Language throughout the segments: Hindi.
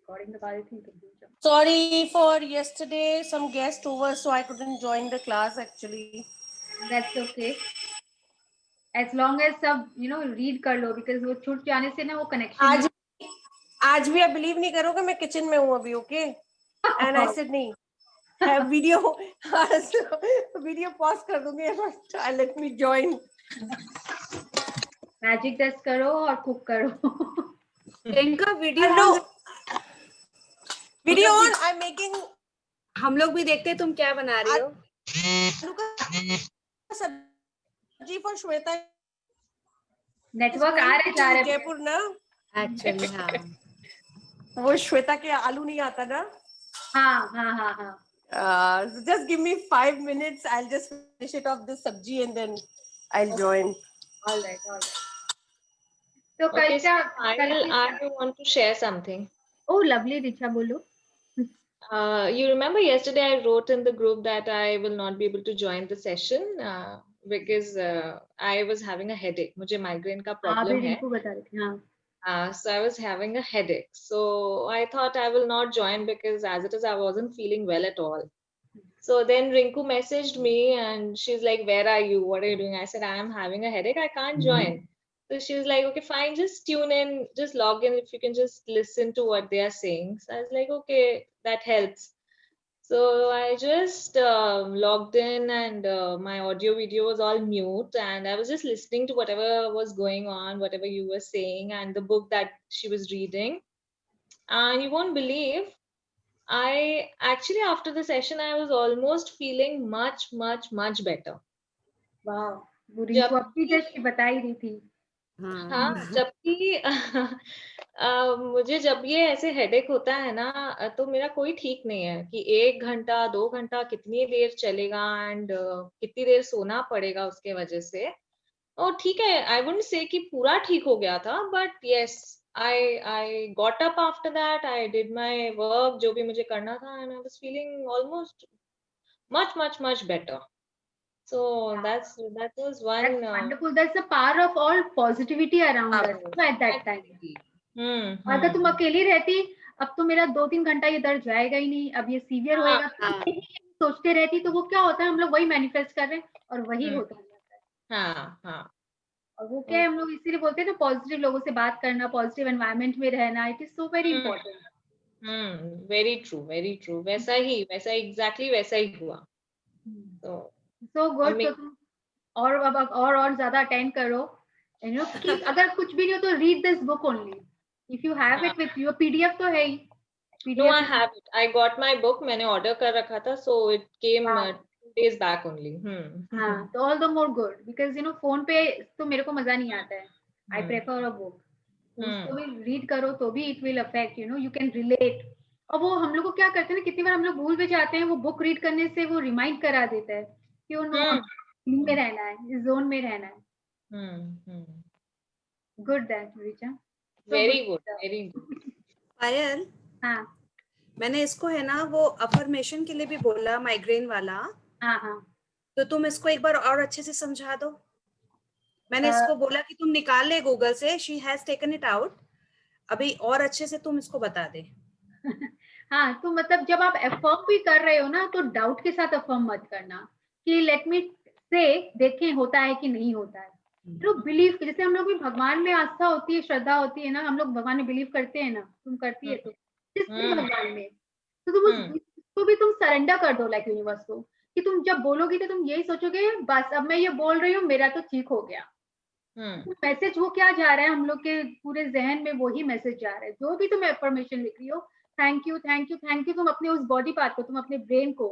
रिकॉर्डिंग लगा रही थी तो भूल जाऊँ। Sorry for yesterday, some guest over, so I couldn't join the class actually. That's okay. As long as सब read कर लो, because वो छूट जाने से ना वो connection आज भी आप बिलीव नहीं करोगे मैं किचन में हूँ अभी, ओके? एंड आई सेड नहीं वीडियो पॉज कर दूंगी, let me join. Magic taste करो और कुक करो। Priyanka video on, I am making, हम लोग भी देखते हैं तुम क्या बना रही हो। सब्जी फॉर श्वेता। नेटवर्क आ रहे जा रहे जयपुर ना एक्चुअली। हाँ, वो श्वेता के आलू नहीं आता ना। हाँ। Just give me 5 minutes. I'll just finish it off this sabji and then I'll join. All right. So Okay, so कल I want to share something. Oh, lovely, Richa, बोलो। You remember yesterday I wrote in the group that I will not be able to join the session because I was having a headache. मुझे migraine का problem है। रिंकू बता रही थी, हाँ। So I was having a headache. So I thought I will not join because as it is, I wasn't feeling well at all. So then Rinku messaged me and she's like, where are you? What are you doing? I said, I am having a headache. I can't join. So she was like, okay, fine. Just tune in, just log in. If you can just listen to what they are saying. So I was like, okay, that helps. So I just logged in and my audio video was all mute and I was just listening to whatever was going on, whatever you were saying and the book that she was reading. And you won't believe, I actually after the session, I was almost feeling much better. Wow, वो रिंकू अपनी जस्ट बता ही रही थी। हाँ, जबकि मुझे जब ये ऐसे हेडेक होता है ना तो मेरा कोई ठीक नहीं है कि 1 घंटा 2 घंटा कितनी देर चलेगा एंड कितनी देर सोना पड़ेगा उसके वजह से। और ठीक है, आई वुडंट से कि पूरा ठीक हो गया था, but yes I got up after that, I did my work जो भी मुझे करना था and I was feeling almost much better. So that was one. That's wonderful. That's the power of all positivity around us at that time. अगर तुम अकेली रहती, अब तो मेरा 2-3 घंटा ये दर्द जाएगा ही नहीं, अब ये सीवियर होएगा, सोचते रहती तो वो क्या होता है, हम लोग वही मैनिफेस्ट कर रहे हैं और वही होता है। और वो क्या है, हम लोग इसीलिए बोलते हैं ना, पॉजिटिव लोगों से बात करना, पॉजिटिव एनवायरनमेंट में रहना, it is so very important. Very true. वैसा एग्जैक्टली वैसा ही हुआ। So good. तो तुम और ज्यादा अटेंड करो, अगर कुछ भी नहीं हो तो read this book only if you have it with your PDF तो है ही। No, I have it. I got my book. मैंने ऑर्डर कर रखा था, so it came 2 days back only. हाँ, तो all the more good because phone पे तो मेरे को मजा नहीं आता है। I prefer a book. उसको भी रीड करो तो भी it will affect, you can relate. और वो हम लोग को क्या करते हैं ना, कितनी बार हम लोग भूल भी जाते हैं, वो बुक रीड करने से वो रिमाइंड करा देता है कि में रहना है, इस जोन में रहना है। Good that Richa, very good. Payal, हाँ, मैंने इसको है ना वो अफर्मेशन के लिए भी बोला, माइग्रेन वाला। हाँ, तो तुम इसको एक बार और अच्छे से समझा दो। मैंने इसको बोला कि तुम निकाल ले गूगल से, she has taken it out. अभी और अच्छे से तुम इसको बता दे। हाँ, तो मतलब जब आप अफर्म भी कर रहे हो ना, तो डाउट के साथ अफर्म मत करना कि लेट मी से देखें होता है कि नहीं होता है। तो बिलीव, जैसे हम लोग भी भगवान में आस्था होती है, श्रद्धा होती है ना, हम लोग भगवान में बिलीव करते हैं ना, तुम करती है तो भगवान में, तो तुम उसको भी तुम सरेंडर कर दो लाइक यूनिवर्स को, कि तुम जब बोलोगी तो तुम यही सोचोगे बस अब मैं ये बोल रही हूँ, मेरा तो ठीक हो गया। मैसेज वो क्या जा रहा है, हम लोग के पूरे जहन में वही मैसेज जा रहा है। जो भी तुम अफर्मेशन लिख रही हो, thank you thank you thank you, तुम अपने उस बॉडी पार्ट को, तुम अपने ब्रेन को,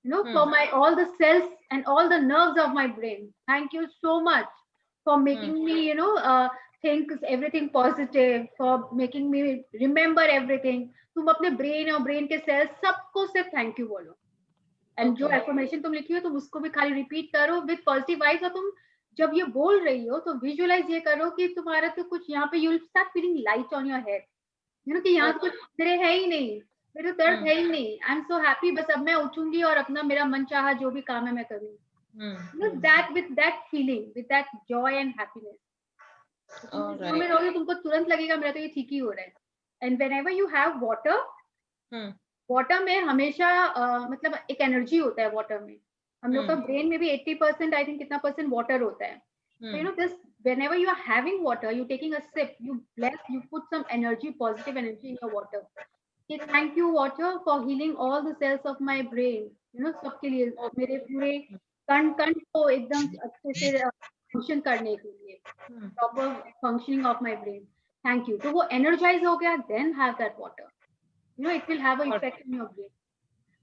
for my all the cells and all the nerves of my brain, thank you so much for making me think everything positive, for making me remember everything. तुम अपने ब्रेन और ब्रेन के सेल्स सबको सिर्फ थैंक यू बोलो। एंड जो एफर्मेशन तुम लिखी हो तुम उसको भी खाली रिपीट करो विद पॉजिटिव वाइब्स। और तुम जब ये बोल रही हो तो विजुअलाइज ये करो कि तुम्हारा तो कुछ यहाँ पे, you will start feeling light on your head, कि यहाँ तो कुछ मेरे है ही नहीं, मेरे दर्द है ही नहीं, आई एम सो हैप्पी, बस अब मैं उठूंगी और अपना मेरा मन चाहा जो भी काम है मैं करूंगी। That with that feeling, with that Joy and happiness, में रहोगे तुमको तुरंत लगेगा मेरा तो ये ठीक ही हो रहा है। And whenever you have water, hmm water में हमेशा मतलब एक एनर्जी होता है वाटर में. हम लोग का ब्रेन में भी 80% आई थिंक कितना परसेंट वाटर होता है. So you know this, whenever you are having water, you taking a sip, you put some energy, positive energy in your water. Okay, thank you water for healing all the cells of my brain. You know, सबके लिए मेरे पूरे कण को एकदम अच्छे से फंक्शन करने के लिए, proper functioning of my brain. Thank you. तो वो energize हो गया, then have that water. You know, it will have an effect in your brain.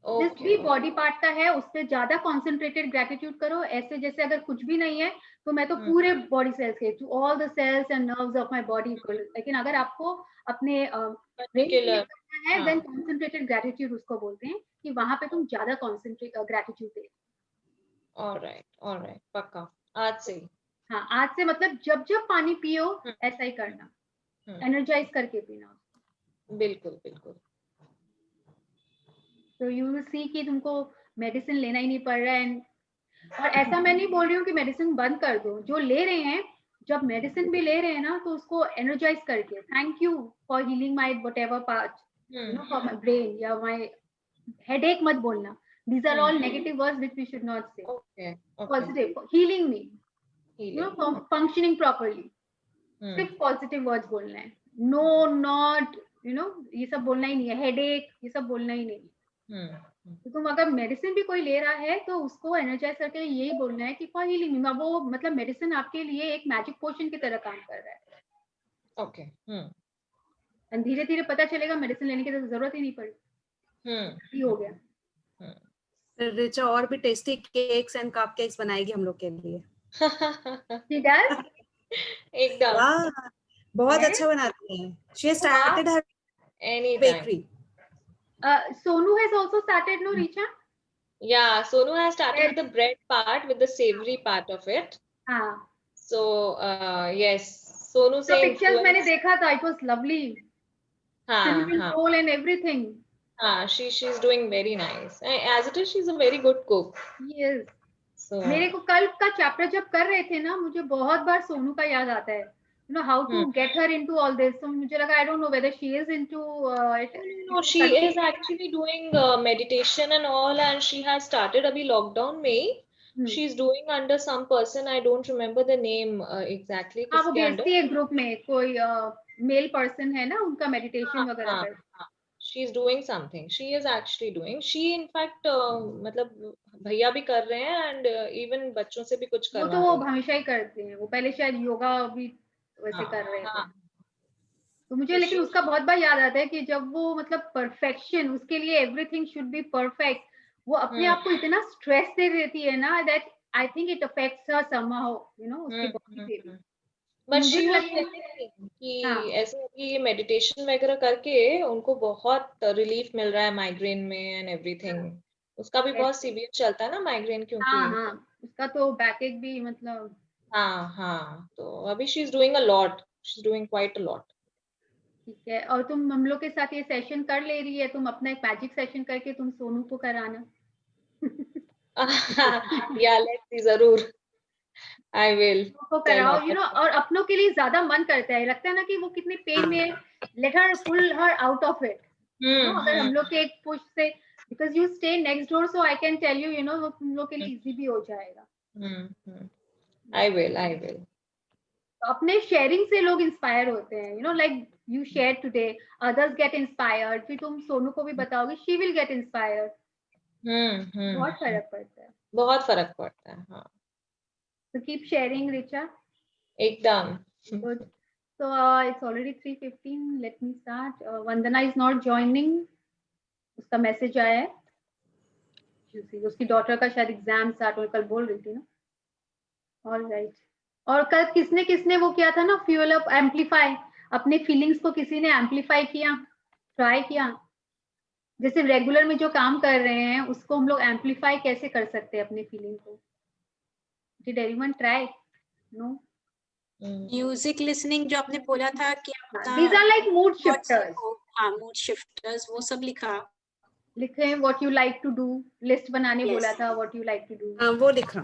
जिस भी बॉडी पार्ट का है उस पर ज्यादा कॉन्सेंट्रेटेड ग्रेटिट्यूड करो. ऐसे जैसे अगर कुछ भी नहीं है तो मैं तो पूरे बॉडी सेल्स के, to all the cells and nerves of my body. लेकिन अगर आपको अपने करना है, देन कॉन्सेंट्रेटेड ग्रेटिट्यूड उसको बोलते हैं, कि वहां पे तुम ज्यादा कॉन्सेंट्रेट ग्रेटिट्यूड दे. ऑलराइट, पक्का आज से. हाँ, आज से मतलब जब जब पानी पियो ऐसा ही करना, एनर्जाइज करके पीना. बिल्कुल. तो यू विल सी कि तुमको मेडिसिन लेना ही नहीं पड़ रहा है. और ऐसा मैं नहीं बोल रही हूँ कि मेडिसिन बंद कर दो. जो ले रहे हैं, जब मेडिसिन भी ले रहे हैं ना, तो उसको एनर्जाइज करके, thank you for healing my whatever part, you know, for my brain या माय हेडेक मत बोलना. These are all negative words which we should not say. Okay. Positive, healing me, you know, functioning properly. सिर्फ पॉजिटिव वर्ड्स बोलना है. नो, नॉट, यू नो, ये सब बोलना ही नहीं है. हेडेक, ये सब बोलना ही नहीं. तो तुम अगर मेडिसिन भी कोई ले रहा है तो उसको एनर्जाइज करके यही बोलना है कि फॉर हीलिंग. वो मतलब मेडिसिन आपके लिए एक मैजिक पोशन की तरह काम कर रहा है. ओके. एंड धीरे धीरे पता चलेगा मेडिसिन लेने की तो जरूरत ही नहीं पड़ी. हो गया. रिचा और भी tasty cakes and cup cakes बनाएगी हम लोग के लिए. She does? एकदम. बहुत अच्छा बनाती है. She has started her bakery. Sonu has also started, no, Richa? Yeah, Sonu has started with the bread part, with the savory part of it. So yes, Sonu से pictures मैंने देखा था. It was lovely. Cinnamon roll and everything. She's doing very nice. As it is, she's a very good cook. Yes. So मेरे को कल का चैप्टर जब कर रहे थे ना, मुझे बहुत बार सोनू का याद आता है. You know how to get her into all this. So मुझे लगा, I don't know whether she is into it. No, she is actually doing meditation and all, and she has started अभी lockdown में. She's doing under some person. I don't remember the name exactly. हाँ, वो भेजती है ग्रुप में. कोई मेल पर्सन है ना, उनका मेडिटेशन वगैरह कर. She's doing something. She is actually doing. She in fact मतलब भैया भी कर रहे हैं, and even बच्चों से भी कुछ करवा रहे हैं. वो तो हमेशा ही करते हैं. वो पहले शायद योगा भी वैसे कर रहे थे. तो मुझे लेकिन उसका बहुत बार याद आता है कि जब वो मतलब परफेक्शन, उसके लिए एवरीथिंग शुड बी परफेक्ट. वो अपने आप को इतना स्ट्रेस दे देती है ना, that I think it affects her somehow, you know, उसकी बॉडी पे भी. बट शी वाज कि ऐसे कि ये मेडिटेशन वगैरह करके उनको बहुत रिलीफ मिल रहा है माइग्रेन में एंड एवरीथिंग. उसका भी बहुत सीवियर चलता है ना माइग्रेन, क्योंकि उसका तो बैकएक भी मतलब. तो अभी she is doing a lot. She is doing quite a lot. ठीक है. और तुम हम लोग के साथ ये सेशन कर ले रही है, तुम अपना एक मैजिक सेशन करके तुम सोनू को कराना. या लेट्स सी, जरूर. I will. को कराओ, you know, और अपनों के लिए ज्यादा मन करता है. लगता है ना कि वो कितने पेन में, let her pull her out of it. अगर हम लोग के एक पुश से, because you stay next door, so I can tell you, you know, वो तुम लोग के लिए इजी भी हो जाएगा. I will. अपने शेयरिंग से लोग इंस्पायर होते हैं. You know, like you share today, others get inspired. फिर तुम सोनू को भी बताओगे, she will get inspired. बहुत फर्क पड़ता है. बहुत फर्क पड़ता है. हाँ. So keep sharing, Richa. एकदम. Good. So it's already 3:15. Let me start. Vandana is not joining. उसका मैसेज आया है. उसकी डॉटर का शायद एग्जाम स्टार्ट हो, कल बोल रही थी ना. All right. और कल किसने वो किया था ना, फ्यूल अप, एम्पलीफाई. अपने फीलिंग्स को किसी ने एम्पलीफाई किया, ट्राई किया. जैसे रेगुलर में जो काम कर रहे हैं उसको हम लोग एम्पलीफाई कैसे कर सकते हैं अपने फीलिंग को. Did anyone try? No. Music listening जो आपने बोला था कि These are like mood shifters. mood shifters, वो सब लिखे. What you like to do, list बनाने बोला था. What you like to do. वो लिखा.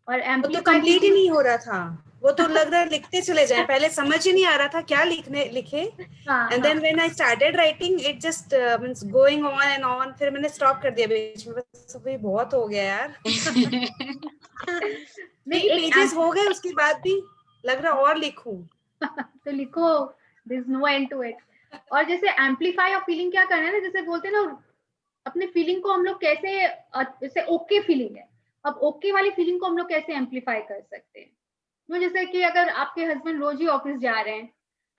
और वो तो कंप्लीट ही नहीं हो रहा था. वो तो लग रहा है लिखते चले जाए, पहले समझ ही नहीं आ रहा था क्या लिखे हाँ, and then when I started writing it just means going on and on, फिर मैंने स्टॉप कर दिया बीच में, बस अभी बहुत हो गया यार। नहीं 3 एक पेजेस हो गए उसके बाद भी लग रहा और लिखूं। तो लिखो, this no end to it. और जैसे एम्पलीफाई ऑफ फीलिंग क्या करना है ना, जैसे बोलते हैं ना अपने फीलिंग को हम लोग कैसे, जैसे ओके फीलिंग है, अब ओके वाली फीलिंग को हम लोग कैसे एम्पलीफाई कर सकते हैं। तो जैसे कि अगर आपके हस्बैंड रोज ही ऑफिस जा रहे हैं,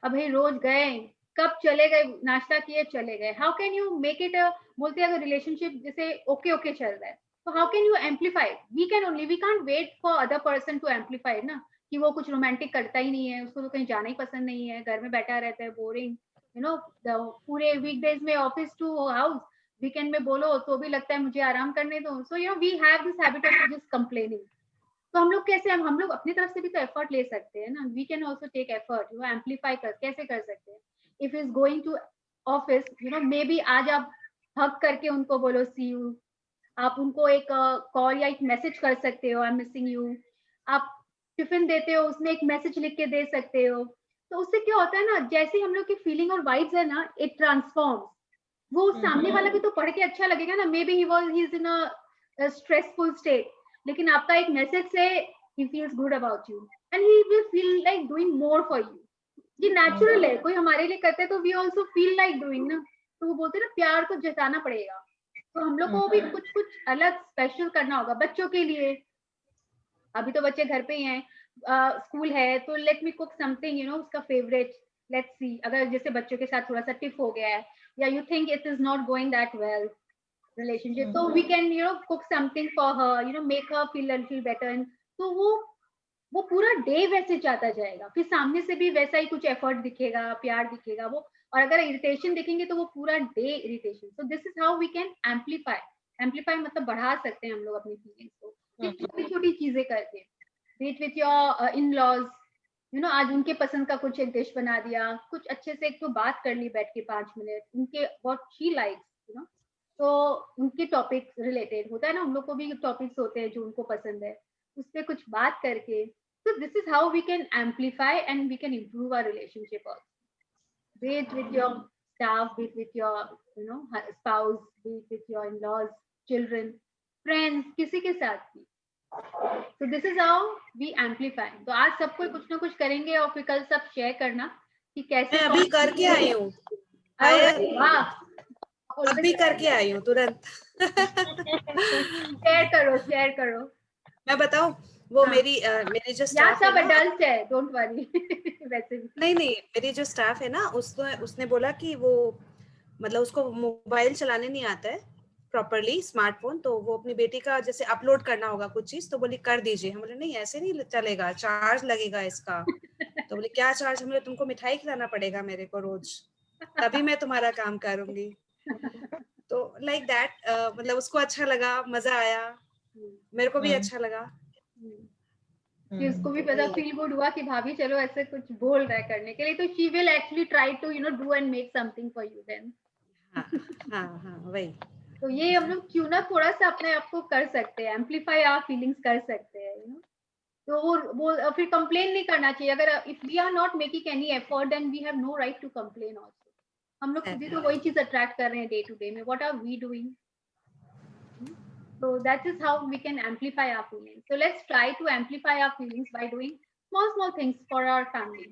अब भाई रोज गए, कब चले गए, नाश्ता किए चले गए, how can you make it, बोलते हैं अगर रिलेशनशिप जैसे ओके ओके चल रहा है, तो how can you amplify, we can only, we can't wait for other person to amplify ना, कि वो कुछ रोमांटिक करता ही नहीं है, उसको तो कहीं जाना ही पसंद नहीं है, घर में बैठा रहता है बोरिंग, यू नो, पूरे वीकडेज में ऑफिस टू हाउस, वीकेंड में बोलो तो भी लगता है मुझे आराम करने दो, so you know we have this habit of just complaining. तो हम लोग कैसे, हम लोग अपनी तरफ से भी तो एफर्ट ले सकते हैं ना, we can also take effort, you amplify कर कैसे कर सकते हैं। If is going to office, you know maybe आज आप हक करके उनको बोलो सी यू, आप उनको एक कॉल या एक मैसेज कर सकते हो, आई एम मिसिंग यू, आप टिफिन देते हो उसमें एक मैसेज लिख के दे सकते हो, तो उससे क्या होता है ना, जैसे हम लोग की फीलिंग और वाइब्स है ना, इट ट्रांसफॉर्म्स, वो सामने वाला भी तो पढ़ के अच्छा लगेगा ना, may be he is in a stressful state, लेकिन आपका एक मैसेज से he feels good about you and he will feel like doing more for you, ये नेचुरल है, कोई हमारे लिए करते हैं तो we also feel like doing ना, तो वो बोलते हैं ना प्यार तो जताना पड़ेगा, तो हम लोग को भी कुछ कुछ अलग स्पेशल करना होगा बच्चों के लिए। अभी तो बच्चे घर पे ही हैं, स्कूल है तो let me cook something, you no उसका फेवरेट, लेट्स सी, अगर जैसे बच्चों के साथ थोड़ा सा टिफ हो गया है, या you think it is not going that well relationship, so we can you know cook something for her, you know make her feel a little better, and तो वो पूरा डे वैसे जाता जाएगा, फिर सामने से भी वैसा ही कुछ एफर्ट दिखेगा, प्यार दिखेगा वो, और अगर इरिटेशन दिखेंगे तो वो पूरा day irritation. So this is how we can amplify मतलब बढ़ा सकते हैं हम लोग अपनी फीलिंग्स को, छोटी छोटी चीजें करके, beat with your in laws, you know आज उनके पसंद का कुछ एक डिश बना दिया, कुछ अच्छे से एक तो बात कर ली बैठ के 5 मिनट, उनके what she likes, you know, तो उनके टॉपिक रिलेटेड होता है ना, हम लोग को भी टॉपिक्स होते हैं जो उनको पसंद है, उस पर कुछ बात करके, so this is how we can amplify and we can improve our relationship also, be it with your staff, be it with your you know spouse, be it with your in-laws, children, friends, किसी के साथ भी। so this is how we amplify। तो आज सबको कुछ ना कुछ करेंगे और फिर कल सब शेयर करना कि कैसे। मैं अभी करके आई हूँ, अभी करके आई हूँ तुरंत। शेयर करो। मैं बताऊं, वो हाँ। मेरी जो यहाँ स्टाफ है सब ना, अडल्ट है, डोंट वरी। वैसे भी नहीं मेरी जो स्टाफ है ना, उसने बोला कि वो मतलब उसको मोबाइल चलाने नहीं आता है प्रॉपरली, स्मार्टफोन, तो वो अपनी बेटी का जैसे अपलोड करना होगा कुछ चीज, तो बोली कर दीजिए। हम बोले नहीं ऐसे नहीं चलेगा, चार्ज लगेगा इसका। तो बोले क्या चार्ज? हम बोले तुमको मिठाई खिलाना पड़ेगा मेरे को रोज, तभी मैं तुम्हारा काम करूंगी। तो लाइक दैट, मतलब उसको अच्छा लगा, मजा आया, मेरे को भी अच्छा लगा कि उसको भी पता फील गुड हुआ कि भाभी चलो ऐसे कुछ बोल रहा है करने के लिए, तो she will actually try to you know do and make something for you then. हाँ वही। तो ये हम लोग क्यों ना थोड़ा सा अपने आप को कर सकते हैं, एम्पलीफाई आवर फीलिंग्स कर सकते हैं, यू नो। तो वो फिर कंप्लेन नहीं करना चाहिए, अगर if we are not making any effort then we have no right to complain also. हम लोग खुद ही तो वही चीज अट्रैक्ट कर रहे हैं डे टू डे में, what are we doing? So that is how we can amplify our feelings. So let's try to amplify our feelings by doing small things for our family.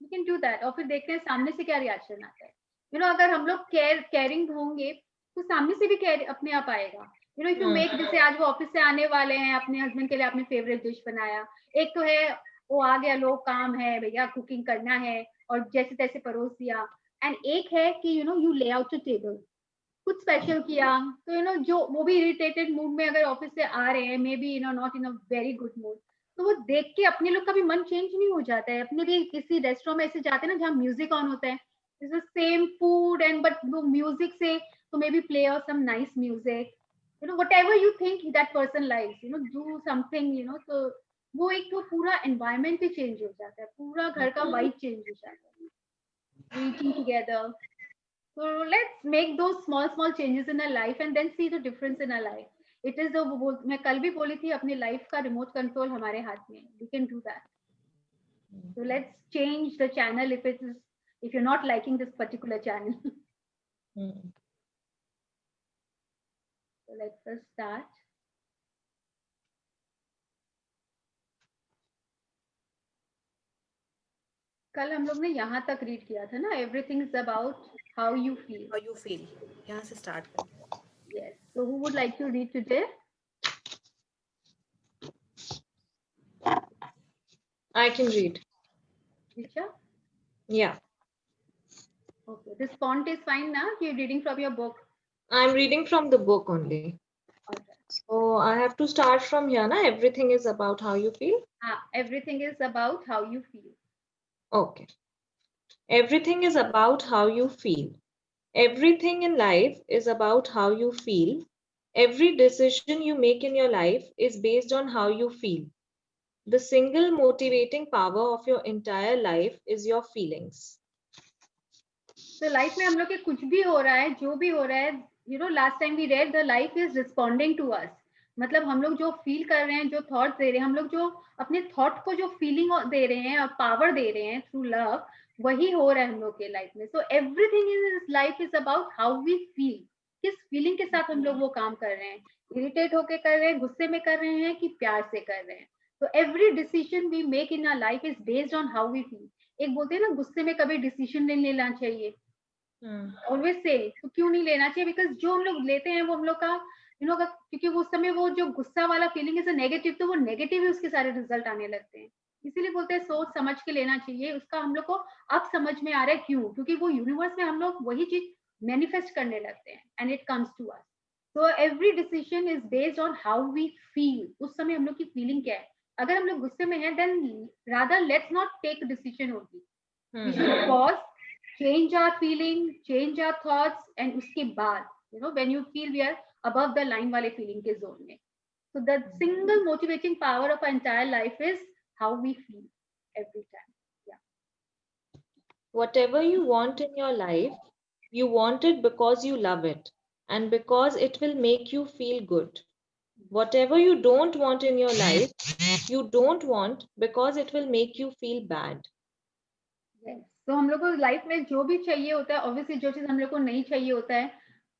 We can do that. और फिर देखते हैं सामने से क्या रिएक्शन आता है। You know, अगर हम लोग caring होंगे तो सामने से भी केयर अपने आप आएगा। You know, if you make, जैसे आज वो ऑफिस से आने वाले हैं, अपने हस्बैंड के लिए आपने फेवरेट डिश बनाया, एक तो है वो आ गया, लोग काम है भैया, कुकिंग करना है और जैसे तैसे परोस दिया, एंड एक है कि यू नो यू ले आउट द टेबल, कुछ स्पेशल किया, तो यू नो जो वो भी इरिटेटेड मूड में अगर ऑफिस से आ रहे हैं, may be you know not in a very good mood, तो वो देख के अपने लोग का भी मन चेंज नहीं हो जाता है। अपने भी किसी रेस्टोरेंट में ऐसे जाते हैं ना जहाँ म्यूजिक ऑन होता है, it's the same food and but वो म्यूजिक से तो मे बी प्ले और some nice music, you know whatever you think that person likes, you know do something, you know, तो वो एक तो पूरा एनवायरनमेंट भी चेंज हो जाता है, पूरा घर का वाइब चेंज हो जाता है, eating together. So let's make those small changes in our life and then see the difference in our life. It is the मैं कल भी बोली थी, अपनी लाइफ का रिमोट कंट्रोल हमारे हाथ में, we can do that. So let's change the channel if you're not liking this particular channel. So let's just start. कल हम लोग ने यहाँ तक रीड किया था ना, everything is about how you feel. How you feel. यहाँ से start करते हैं. Yes. So who would like to read today? I can read. Richa? Yeah. Okay. This font is fine now. You're reading from your book. I'm reading from the book only. Okay. So I have to start from here, na? Everything is about how you feel. Everything is about how you feel. Okay. Everything is about how you feel. Everything in life is about how you feel. Every decision you make in your life is based on how you feel. The single motivating power of your entire life is your feelings. So life में हम लोग के कुछ भी हो रहा है, जो भी हो रहा है, you know, last time we read the life is responding to us. मतलब हम लोग जो फील कर रहे हैं, जो थॉट्स दे रहे हैं, हम लोग जो अपने थॉट को जो फीलिंग दे रहे हैं और पावर दे रहे हैं थ्रू लव, वही हो रहा है हम लोग के लाइफ में. So everything in this life is about how we feel. किस फीलिंग के साथ हम लोग वो काम कर रहे हैं, इरिटेट होके कर रहे हैं, गुस्से में कर रहे हैं कि प्यार से कर रहे हैं. तो every decision we make in our life is based on how we feel. एक बोलते हैं ना, गुस्से में कभी डिसीजन नहीं लेना चाहिए. ऑलवेज से तो क्यों नहीं लेना चाहिए? बिकॉज जो हम लोग लेते हैं वो हम लोग का क्योंकि उस समय वो जो गुस्सा वाला फीलिंग है नेगेटिव, तो वो नेगेटिव ही उसके सारे रिजल्ट आने लगते हैं. इसीलिए बोलते हैं सोच समझ के लेना चाहिए. उसका हम लोग को अब समझ में आ रहा है क्यों, क्योंकि वो यूनिवर्स में हम लोग वही चीज मैनिफेस्ट करने लगते हैं and it comes to us. So every decision is based on how we feel. उस समय हम लोग की फीलिंग क्या है. अगर हम लोग गुस्से में हैं, then rather let's not take decision only. We should pause, change our feeling, change our thoughts, and उसके बाद when you feel we are above the line वाले feeling के zone में. So the single motivating power of our entire life is how we feel every time. Yeah. Whatever you want in your life, you want it because you love it and because it will make you feel good. Whatever you don't want in your life, you don't want because it will make you feel bad. तो हम लोग को लाइफ में जो भी चाहिए होता है, ऑब्वियसली जो चीज हम लोग को नहीं चाहिए होता है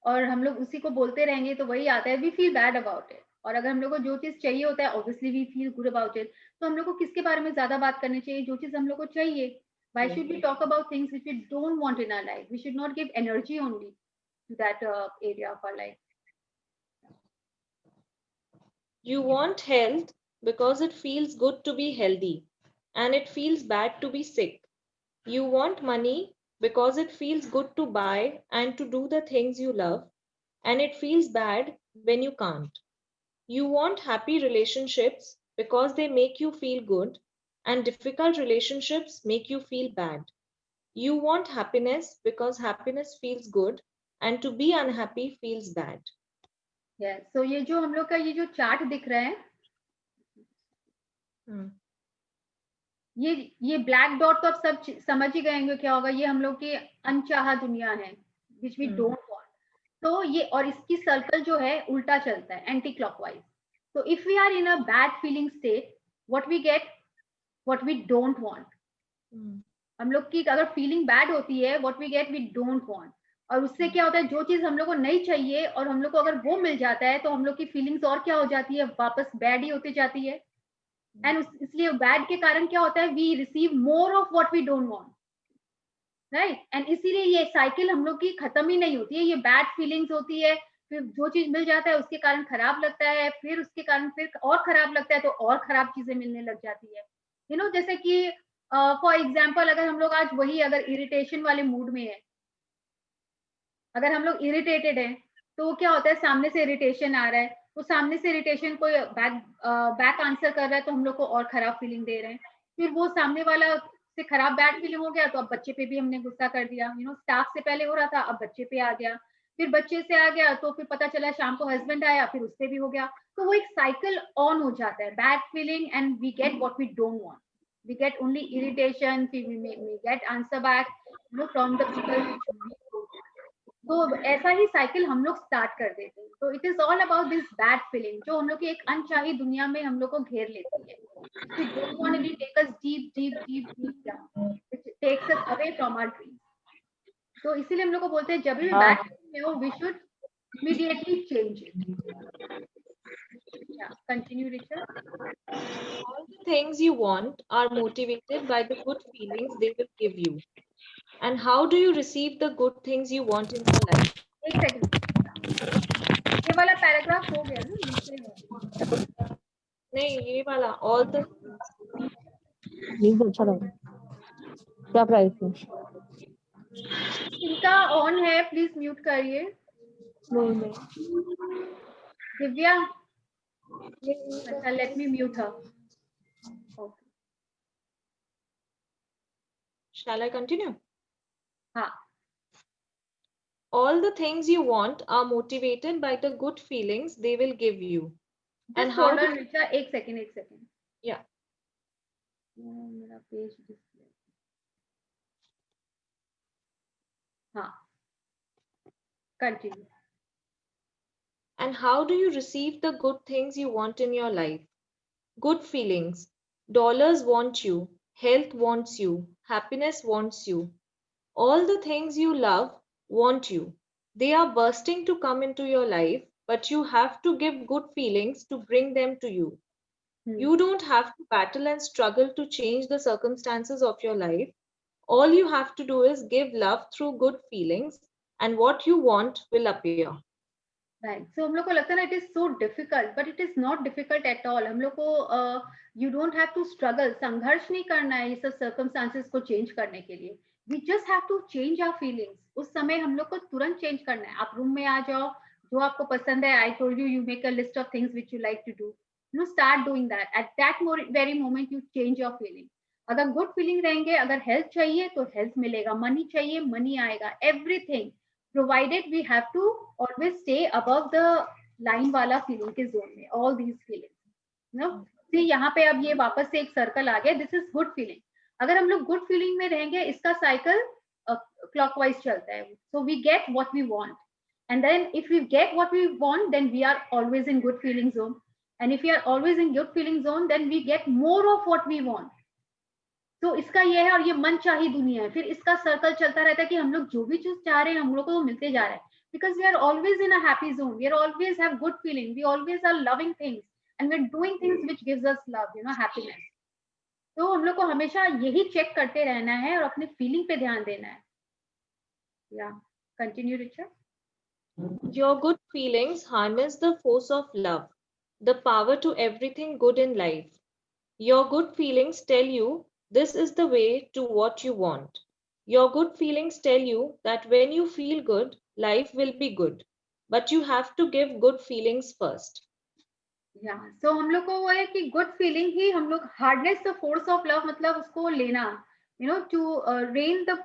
और हम लोग उसी को बोलते रहेंगे तो वही आता है, we feel bad about it. और अगर हम लोग को जो चीज चाहिए होता है, obviously we feel good about it. तो हम लोग को किसके बारे में ज्यादा बात करनी चाहिए? जो चीज हम लोग को चाहिए. Why should we talk about things which we don't want in our life? We should not give energy only to that area of our life. You want health because it feels good to be healthy and it feels bad to be sick. You want money because it feels good to buy and to do the things you love, and it feels bad when you can't. You want happy relationships because they make you feel good, and difficult relationships make you feel bad. You want happiness because happiness feels good, and to be unhappy feels bad. Yes. So ये जो हम लोग का ये जो चार्ट दिख रहा है, ये ब्लैक डॉट तो आप सब समझ ही गए होंगे क्या होगा. ये हम लोग की अनचाहा दुनिया है, विच वी डोंट वांट. तो ये और इसकी सर्कल जो है उल्टा चलता है, एंटी क्लॉकवाइज. तो if we are in a bad feeling state, what we get, what we don't want. हम लोग की अगर फीलिंग बैड होती है, what we get, we don't want. और उससे क्या होता है, जो चीज हम लोग को नहीं चाहिए और हम लोग को अगर वो मिल जाता है तो हम लोग की फीलिंग्स और क्या हो जाती है, वापस बैड ही होती जाती है. एंड इसलिए बैड के कारण क्या होता है, we receive more of what we don't want, right. And इसीलिए ये साइकिल हम लोग की खत्म ही नहीं होती है. ये बैड फीलिंग्स होती है, फिर जो चीज मिल जाता है उसके कारण खराब लगता है, फिर उसके कारण फिर और खराब लगता है, तो और खराब चीजें मिलने लग जाती है. जैसे कि फॉर एग्जाम्पल, अगर हम लोग आज वही अगर इरिटेशन वाले मूड में है, अगर हम लोग इरिटेटेड हैं, तो क्या होता है, सामने से इरिटेशन आ रहा है, तो सामने से इरिटेशन कोई बैक आंसर कर रहा है तो हम लोग को और खराब फीलिंग दे रहे हैं. फिर वो सामने वाला से खराब बैड फीलिंग हो गया तो अब बच्चे पे भी हमने गुस्सा कर दिया. स्टाफ से पहले हो रहा था, अब बच्चे पे आ गया, फिर बच्चे से आ गया तो फिर पता चला शाम को हस्बैंड आया, फिर उससे भी हो गया. तो वो एक साइकिल ऑन हो जाता है, bad feeling and we get what we don't want. We get only irritation, we get answer back from the people. तो ऐसा ही साइकिल हम लोग स्टार्ट कर देते हैं. तो it is all about this bad feeling जो हम लोग की एक अनचाही दुनिया में हम लोग को घेर लेती है. We don't want to take us deep down, which takes us away from our dreams. तो इसीलिए हम लोग को बोलते हैं जब भी बैड में हो, we should immediately change it. Yeah, continue, Richard. All the things you want are motivated by the good feelings they will give you. And how do you receive the good things you want in your life? एक सेकंड, ये वाला पैराग्राफ हो गया ना, नीचे है। नहीं, ये वाला all the अच्छा लगा, क्या प्राइस है? इनका ऑन है, प्लीज म्यूट करिए। दिव्या, अच्छा, let me mute her. Shall I continue? हाँ, All the things you want are motivated by the good feelings they will give you. And just how hold do on, Richa, एक सेकंड। Yeah. मेरा पेज डिस्प्ले, हाँ, continue. And how do you receive the good things you want in your life? Good feelings. Dollars want you. Health wants you. Happiness wants you. All the things you love want you. They are bursting to come into your life, but you have to give good feelings to bring them to you. You don't have to battle and struggle to change the circumstances of your life. All you have to do is give love through good feelings, and what you want will appear. Right, so हम लोग को लगता है ना it is so difficult, but it is not difficult at all. हम लोग को you don't have to struggle, संघर्ष नहीं करना है इस सर्कमस्टांसेस को चेंज करने के लिए। We just have to change our feelings. उस समय हम लोग को तुरंत चेंज करना है। आप रूम में आ जाओ, जो आपको पसंद है, I told you, you make a list of things which you like to do, you start doing that. At that very moment you change your feeling. अगर गुड फीलिंग रहेंगे, अगर हेल्थ चाहिए तो हेल्थ मिलेगा, मनी चाहिए मनी आएगा, everything, provided we have to always stay above the line वाला feeling के zone में, all these feelings, you know। See, यहाँ पे अब ये वापस से एक सर्कल आ गया, this is good feeling। अगर हम लोग good feeling में रहेंगे, इसका साइकिल clockwise चलता है, so we get what we want, and then if we get what we want, then we are always in good feeling zone, and if we are always in good feeling zone, then we get more of what we want। तो इसका ये है, और ये मन चाही दुनिया है। फिर इसका सर्कल चलता रहता है कि हम लोग जो भी चीज चाह रहे हैं हम लोग को तो मिलते जा रहा है, because we are always in a happy zone, we are always have good feeling, we always are loving things, and we are doing things which gives us love, you know, happiness. तो हम लोग को हमेशा यही चेक करते रहना है और अपने फीलिंग पे ध्यान देना है। या continue Richa. Your good feelings harness the force of love, the power to everything good in life. Your good feelings tell you this is the way to what you want. Your good feelings tell you that when you feel good, life will be good. But you have to give good feelings first. या सो हम लोग को वो है कि गुड फीलिंग ही हम लोग, harness the force of love, मतलब उसको लेना, you know, to rein the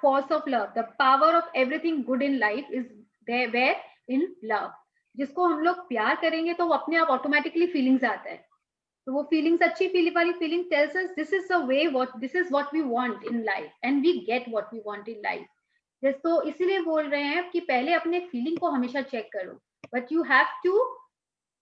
force of love, the power of everything good in life is where in love. जिसको हम लोग प्यार करेंगे तो वो अपने आप ऑटोमेटिकली फीलिंग्स आता है, तो वो फीलिंग्स, अच्छी फीलिंग वाली feeling tells us this is the way, what this is what we want in life, and we get what we want in life. Just तो इसीलिए बोल रहे हैं कि पहले अपने फीलिंग को हमेशा चेक करो, but you have to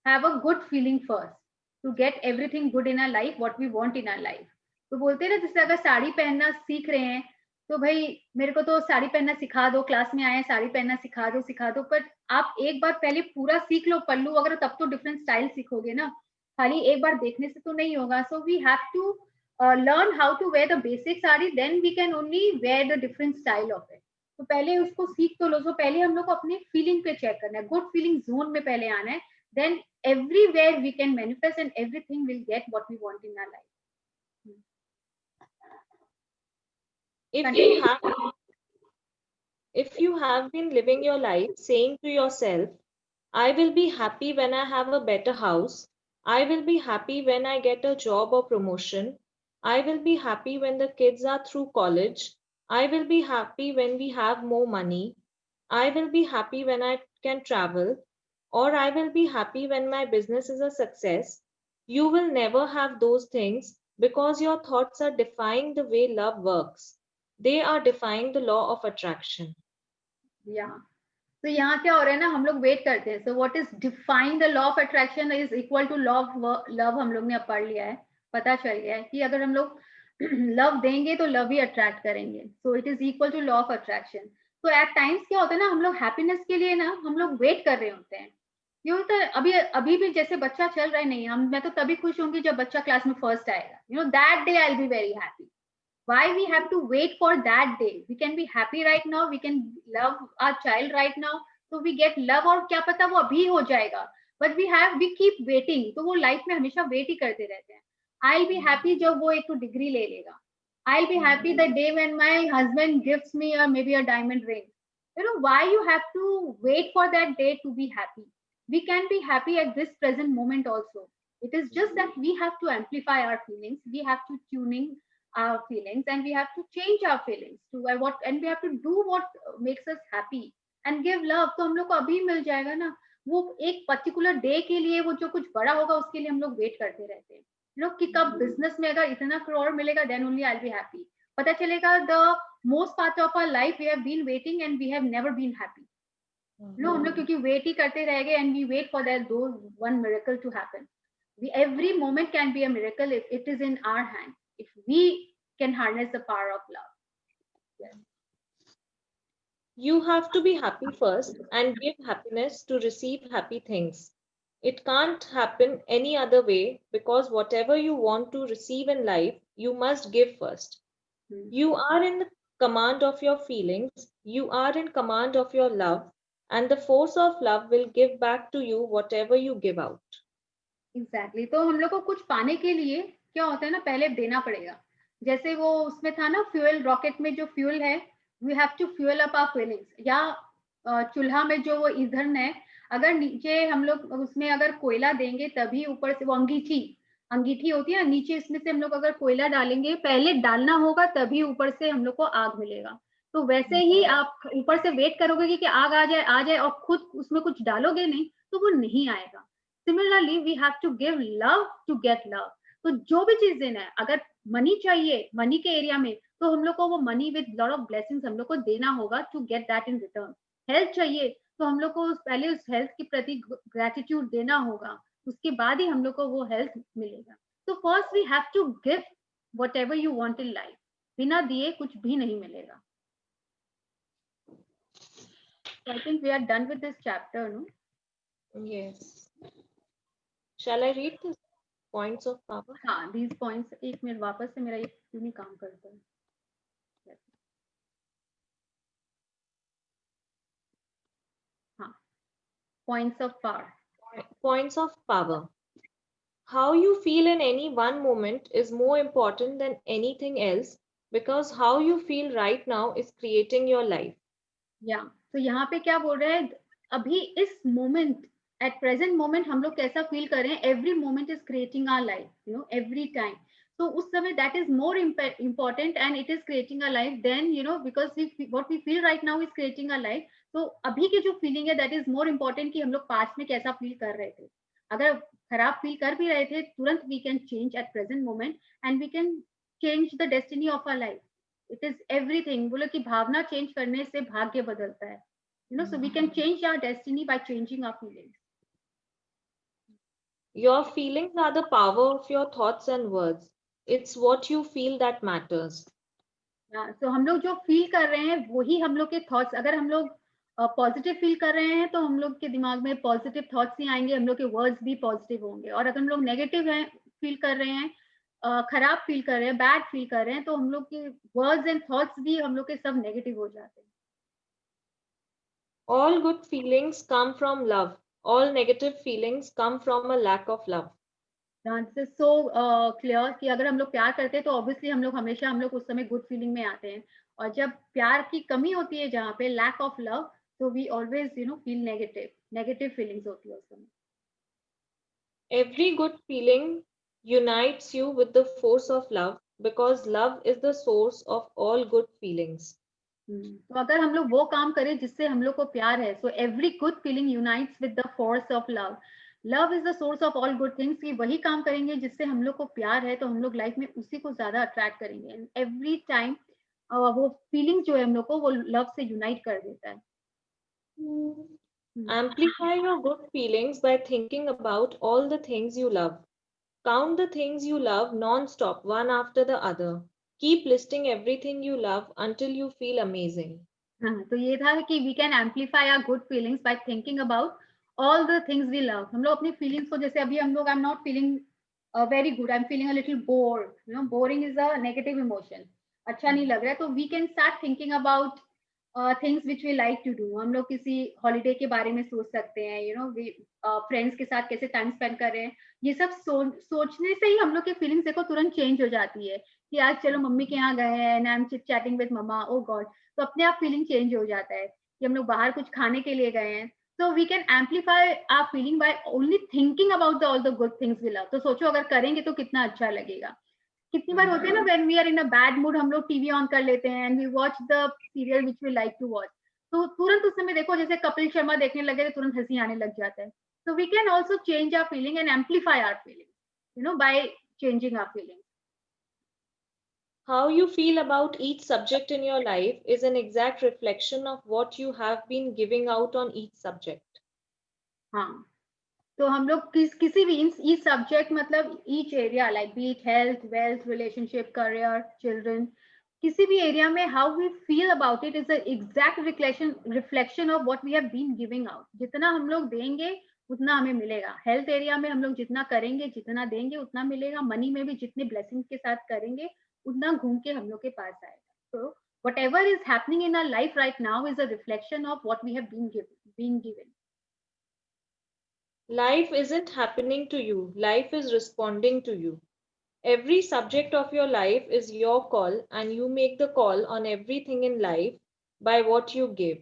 have a good feeling first to get everything good in our life, what we want in our life। तो बोलते हैं ना, जैसे अगर साड़ी पहनना सीख रहे हैं तो भाई मेरे को तो साड़ी पहनना सिखा दो, क्लास में आए साड़ी पहनना सिखा दो, पर आप एक बार पहले पूरा सीख लो पल्लू वगैरह, तब तो डिफरेंट स्टाइल सीखोगे ना, खाली एक बार देखने से तो नहीं होगा। So we have to learn how to wear the basic sari, then we can only wear the different style of it. तो पहले उसको सीख तो लो। तो पहले हम लोग को अपने फीलिंग पे चेक करना है, गुड फीलिंग जोन में पहले आना है, then everywhere we can manifest and everything will get what we want in our life। If you have been living your life saying to yourself, I will be happy when I have a better house, I will be happy when I get a job or promotion, I will be happy when the kids are through college, I will be happy when we have more money, I will be happy when I can travel, or I will be happy when my business is a success, you will never have those things because your thoughts are defying the way love works. They are defying the law of attraction. या तो यहाँ क्या हो रहा है ना, हम लोग वेट करते हैं। So what is define the law of attraction is equal to law of love, हम लोग ने अब पढ़ लिया है। पता चल गया है कि अगर हम लोग लव देंगे तो लव ही अट्रैक्ट करेंगे. So it is equal to law of attraction. तो एट टाइम्स क्या होता है ना, हम लोग हैप्पीनेस के लिए ना हम लोग वेट कर रहे होते हैं. ये होता है अभी अभी भी, जैसे बच्चा चल रहा है नहीं, हम मैं तो तभी खुश होंगी जब बच्चा क्लास में फर्स्ट आएगा. That day I will be very happy. Why we have to wait for that day? We can be happy right now, we can love our child right now, so we get love, और क्या पता वो अभी हो जाएगा. But we keep waiting, तो वो लाइफ में हमेशा वेट ही करते रहते हैं. I'll be happy जब वो एक तो डिग्री ले लेगा. I'll be happy the day when my husband gives me maybe a diamond ring. Why you have to wait for that day to be happy? We can be happy at this present moment also. It is just that we have to amplify our feelings, we have to tuning our feelings, and we have to change our feelings to what, and we have to do what makes us happy and give love. तो हम लोग को अभी मिल जाएगा ना. वो एक पर्टिकुलर डे के लिए वो जो कुछ बड़ा होगा उसके लिए हम लोग वेट करते रहते हैं. कि कब बिजनेस में अगर इतना करोड़ मिलेगा then only I will be happy. पता चलेगा the most part of our life we have been waiting and we have never been happy. हम लोग क्योंकि वेट ही करते रह गए and we wait for that दो one miracle to happen. Every moment can be a miracle if it is in our hand, if we can harness the power of love. Yes. You have to be happy first and give happiness to receive happy things. It can't happen any other way, because whatever you want to receive in life, you must give first. You are in command of your feelings, you are in command of your love, and the force of love will give back to you whatever you give out. Exactly. तो हम लोग को कुछ पाने के लिए क्या होता है ना, पहले देना पड़ेगा. जैसे वो उसमें था ना, फ्यूल रॉकेट में जो फ्यूल है, we have to fuel up our feelings. या चूल्हा में जो वो ईंधन है, अगर नीचे हम लोग उसमें अगर कोयला देंगे तभी ऊपर से वो अंगीठी होती है ना, नीचे इसमें से हम लोग अगर कोयला डालेंगे, पहले डालना होगा तभी ऊपर से हम लोग को आग मिलेगा. तो वैसे ही आप ऊपर से वेट करोगे कि आग आ जाए और खुद उसमें कुछ डालोगे नहीं तो वो नहीं आएगा. Similarly, we have to give love to get love. तो जो भी चीज देना है, अगर मनी चाहिए, मनी के एरिया में, तो हम लोग को वो money with lot of blessings हम लोग को देना होगा to get that in return. Health चाहिए तो हम लोग को पहले उस हेल्थ के प्रति ग्रेटिट्यूड देना होगा, उसके बाद ही हम लोग को वो हेल्थ मिलेगा. तो first we have to give whatever you want in life. बिना दिए कुछ भी नहीं मिलेगा. I think we are done with this chapter, no? Yes. Shall I read the points of power? हाँ, these points. एक मिनट, वापस से मेरा ये क्यों नहीं काम करता है. हाँ, points of power. Points of power. How you feel in any one moment is more important than anything else, because how you feel right now is creating your life. Yeah. तो यहाँ पे क्या बोल रहे हैं, अभी इस मोमेंट, at present moment हम लोग कैसा फील कर रहे हैं, every moment is creating our life, every time. So उस समय that is more important and it is creating our life. Then because what we feel right now is creating our life. तो अभी की जो फीलिंग है that is more important कि हम लोग पास्ट में कैसा फील कर रहे थे. अगर खराब फील कर भी रहे थे, तुरंत we can change at present moment and we can change the destiny of our life. It is everything. बोलो कि भावना चेंज करने से भाग्य बदलता है. So we can change our destiny by changing our feelings. Your feelings are the power of your thoughts and words. It's what you feel that matters. So हम लोग जो फील कर रहे हैं वही हम लोग के थॉट्स. अगर हम लोग पॉजिटिव फील कर रहे हैं तो हम लोग के दिमाग में पॉजिटिव थॉट्स ही आएंगे, हम लोग के वर्ड्स भी पॉजिटिव होंगे. और अगर हम लोग नेगेटिव फील कर रहे हैं, खराब फील कर रहे हैं, बैड फील कर रहे हैं, तो हम लोग के वर्ड्स एंड थॉट्स भी हम लोग के सब नेगेटिव हो जाते हैं. All good feelings come from love. All negative feelings come from a lack of love. This is so clear कि अगर हम लोग प्यार करते हैं तो ऑब्वियसली हम लोग उस समय गुड फीलिंग में आते हैं. और जब प्यार की कमी होती है, जहाँ पे लैक ऑफ लव, तो we always feel negative feelings होती है उस समय. Every good feeling unites you with the force of love, because love is the source of all good feelings. तो अगर हम लोग वो काम करें जिससे हम लोग को प्यार है, so every good feeling unites with the force of love. Love is the source of all good things. कि वही काम करेंगे जिससे हम लोग को प्यार है, तो हम लोग लाइफ में उसी को ज्यादा अट्रैक्ट करेंगे. एंड एवरी टाइम वो फीलिंग जो है हम लोग को वो लव से यूनाइट कर देता है. Amplify your good feelings by thinking about all the things you love. Count the things you love non-stop, one after the other. Keep listing everything you love until you feel amazing. हाँ, तो ये था कि we can amplify our good feelings by thinking about all the things we love. हम लोग अपनी फीलिंग्स को, जैसे अभी हम लोग, I am not feeling very good, I am feeling a little bored, you know, boring is a negative emotion, अच्छा नहीं लग रहा है, तो we can start thinking about things which we like to do. हम लोग किसी हॉलीडे के बारे में सोच सकते हैं, यू नो, वी फ्रेंड्स के साथ कैसे टाइम स्पेंड कर रहे हैं. ये सब सोचने से ही हम लोग की फीलिंग्स देखो तुरंत चेंज हो जाती है कि आज चलो मम्मी के यहाँ गए हैं and I am chit chatting with मम्मा, ओ गॉड, तो अपने आप फीलिंग चेंज हो जाता है. कि हम लोग बाहर कुछ खाने के लिए गए हैं, so we can amplify our feeling by only thinking about all the good things we love. तो सोचो अगर करेंगे तो कितना अच्छा लगेगा. कितनी बार होते हैं ना, when we are in a bad mood, हम लोग टीवी ऑन कर लेते हैं and we watch the serial which we like to watch. तो तुरंत उस समय देखो जैसे कपिल शर्मा देखने लगे तो तुरंत हंसी आने लग जाता है. So we can also change our feeling and amplify our feeling, you know, by changing our feeling. How you feel about each subject in your life is an exact reflection of what you have been giving out on each subject. हाँ, तो हम लोग किसी भी each subject मतलब each area, like be it health, wealth, relationship, career, children, किसी भी एरिया में how we feel about it is the exact reflection of what we have been giving out. जितना हम लोग देंगे उतना हमें मिलेगा. हेल्थ एरिया में हम लोग जितना करेंगे, जितना देंगे उतना मिलेगा. मनी में भी जितने ब्लेसिंग्स के साथ करेंगे उतना घूम के हम लोग के पास आएगा. So whatever is happening in our life right now is a reflection of what we have been given. Life isn't happening to you, life is responding to you. Every subject of your life is your call, and you make the call on everything in life by what you give.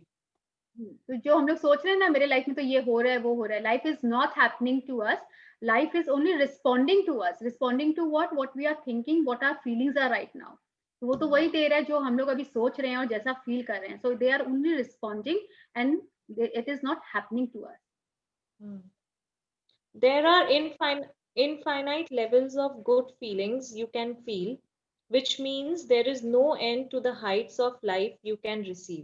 तो जो हम लोग सोच रहे हैं ना मेरे लाइफ में तो ये हो रहा है वो हो रहा है, life is not happening to us, life is only responding to us. Responding to what we are thinking, what our feelings are right now. तो वो तो वही दे रहा है जो हम लोग अभी सोच रहे हैं और जैसा फील कर रहे हैं. So they are only responding and it is not happening to us. There are infinite levels of good feelings you can feel, which means there is no end to the heights of life you can receive.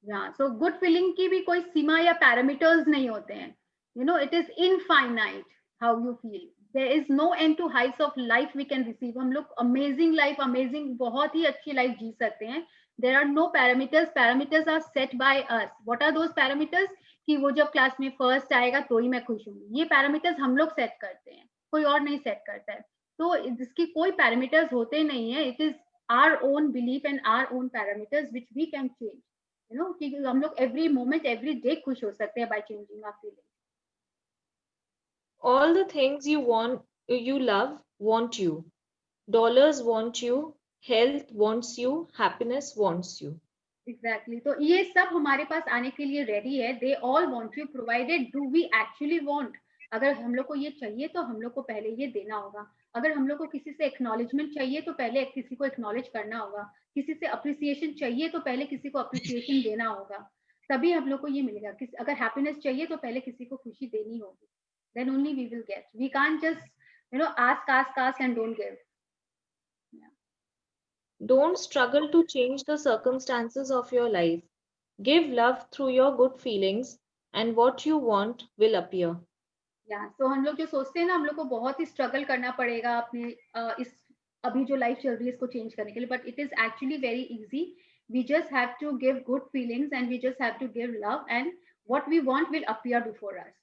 Yeah, so good feeling की भी कोई सीमा या पैरामीटर्स नहीं होते हैं. You know, it is infinite how you feel. There is no end to heights of life we can receive. हम लोग amazing life, amazing, बहुत ही अच्छी life जी सकते हैं. There are no parameters. Parameters are set by us. What are those parameters? कि वो जब क्लास में फर्स्ट आएगा तो ही मैं खुश हूँ. ये पैरामीटर्स हम लोग सेट करते हैं, कोई और नहीं सेट करता है. तो जिसकी कोई पैरामीटर्स होते नहीं है. It is our own belief and our own parameters which we can change. You know, कि हम लोग एवरी मोमेंट एवरी डे खुश हो सकते हैं by changing our feeling. All the things you love want you. Dollars want you, health wants you, happiness wants you. Exactly. तो ये सब हमारे पास आने के लिए रेडी है. They all want you, provided do we actually want. अगर हम लोग को ये चाहिए तो हम लोग को पहले ये देना होगा. अगर हम लोग को किसी से एक्नॉलेजमेंट चाहिए तो पहले किसी को एक्नॉलेज करना होगा. किसी से अप्रिसिएशन चाहिए तो पहले किसी को अप्रिसिएशन देना होगा. तभी हम लोग को ये मिलेगा. अगर हैप्पीनेस चाहिए तो पहले किसी को खुशी देनी होगी. Then only we will get. We can't just, you know, ask and don't give. Don't struggle to change the circumstances of your life. Give love through your good feelings, and what you want will appear. तो हम लोग जो सोचते हैं ना, हम लोग को बहुत ही स्ट्रगल करना पड़ेगा अपने इस अभी जो लाइफ चल रही है इसको चेंज करने के लिए. But it is actually very easy. We just have to give good feelings and we just have to give love and what we want will appear before us.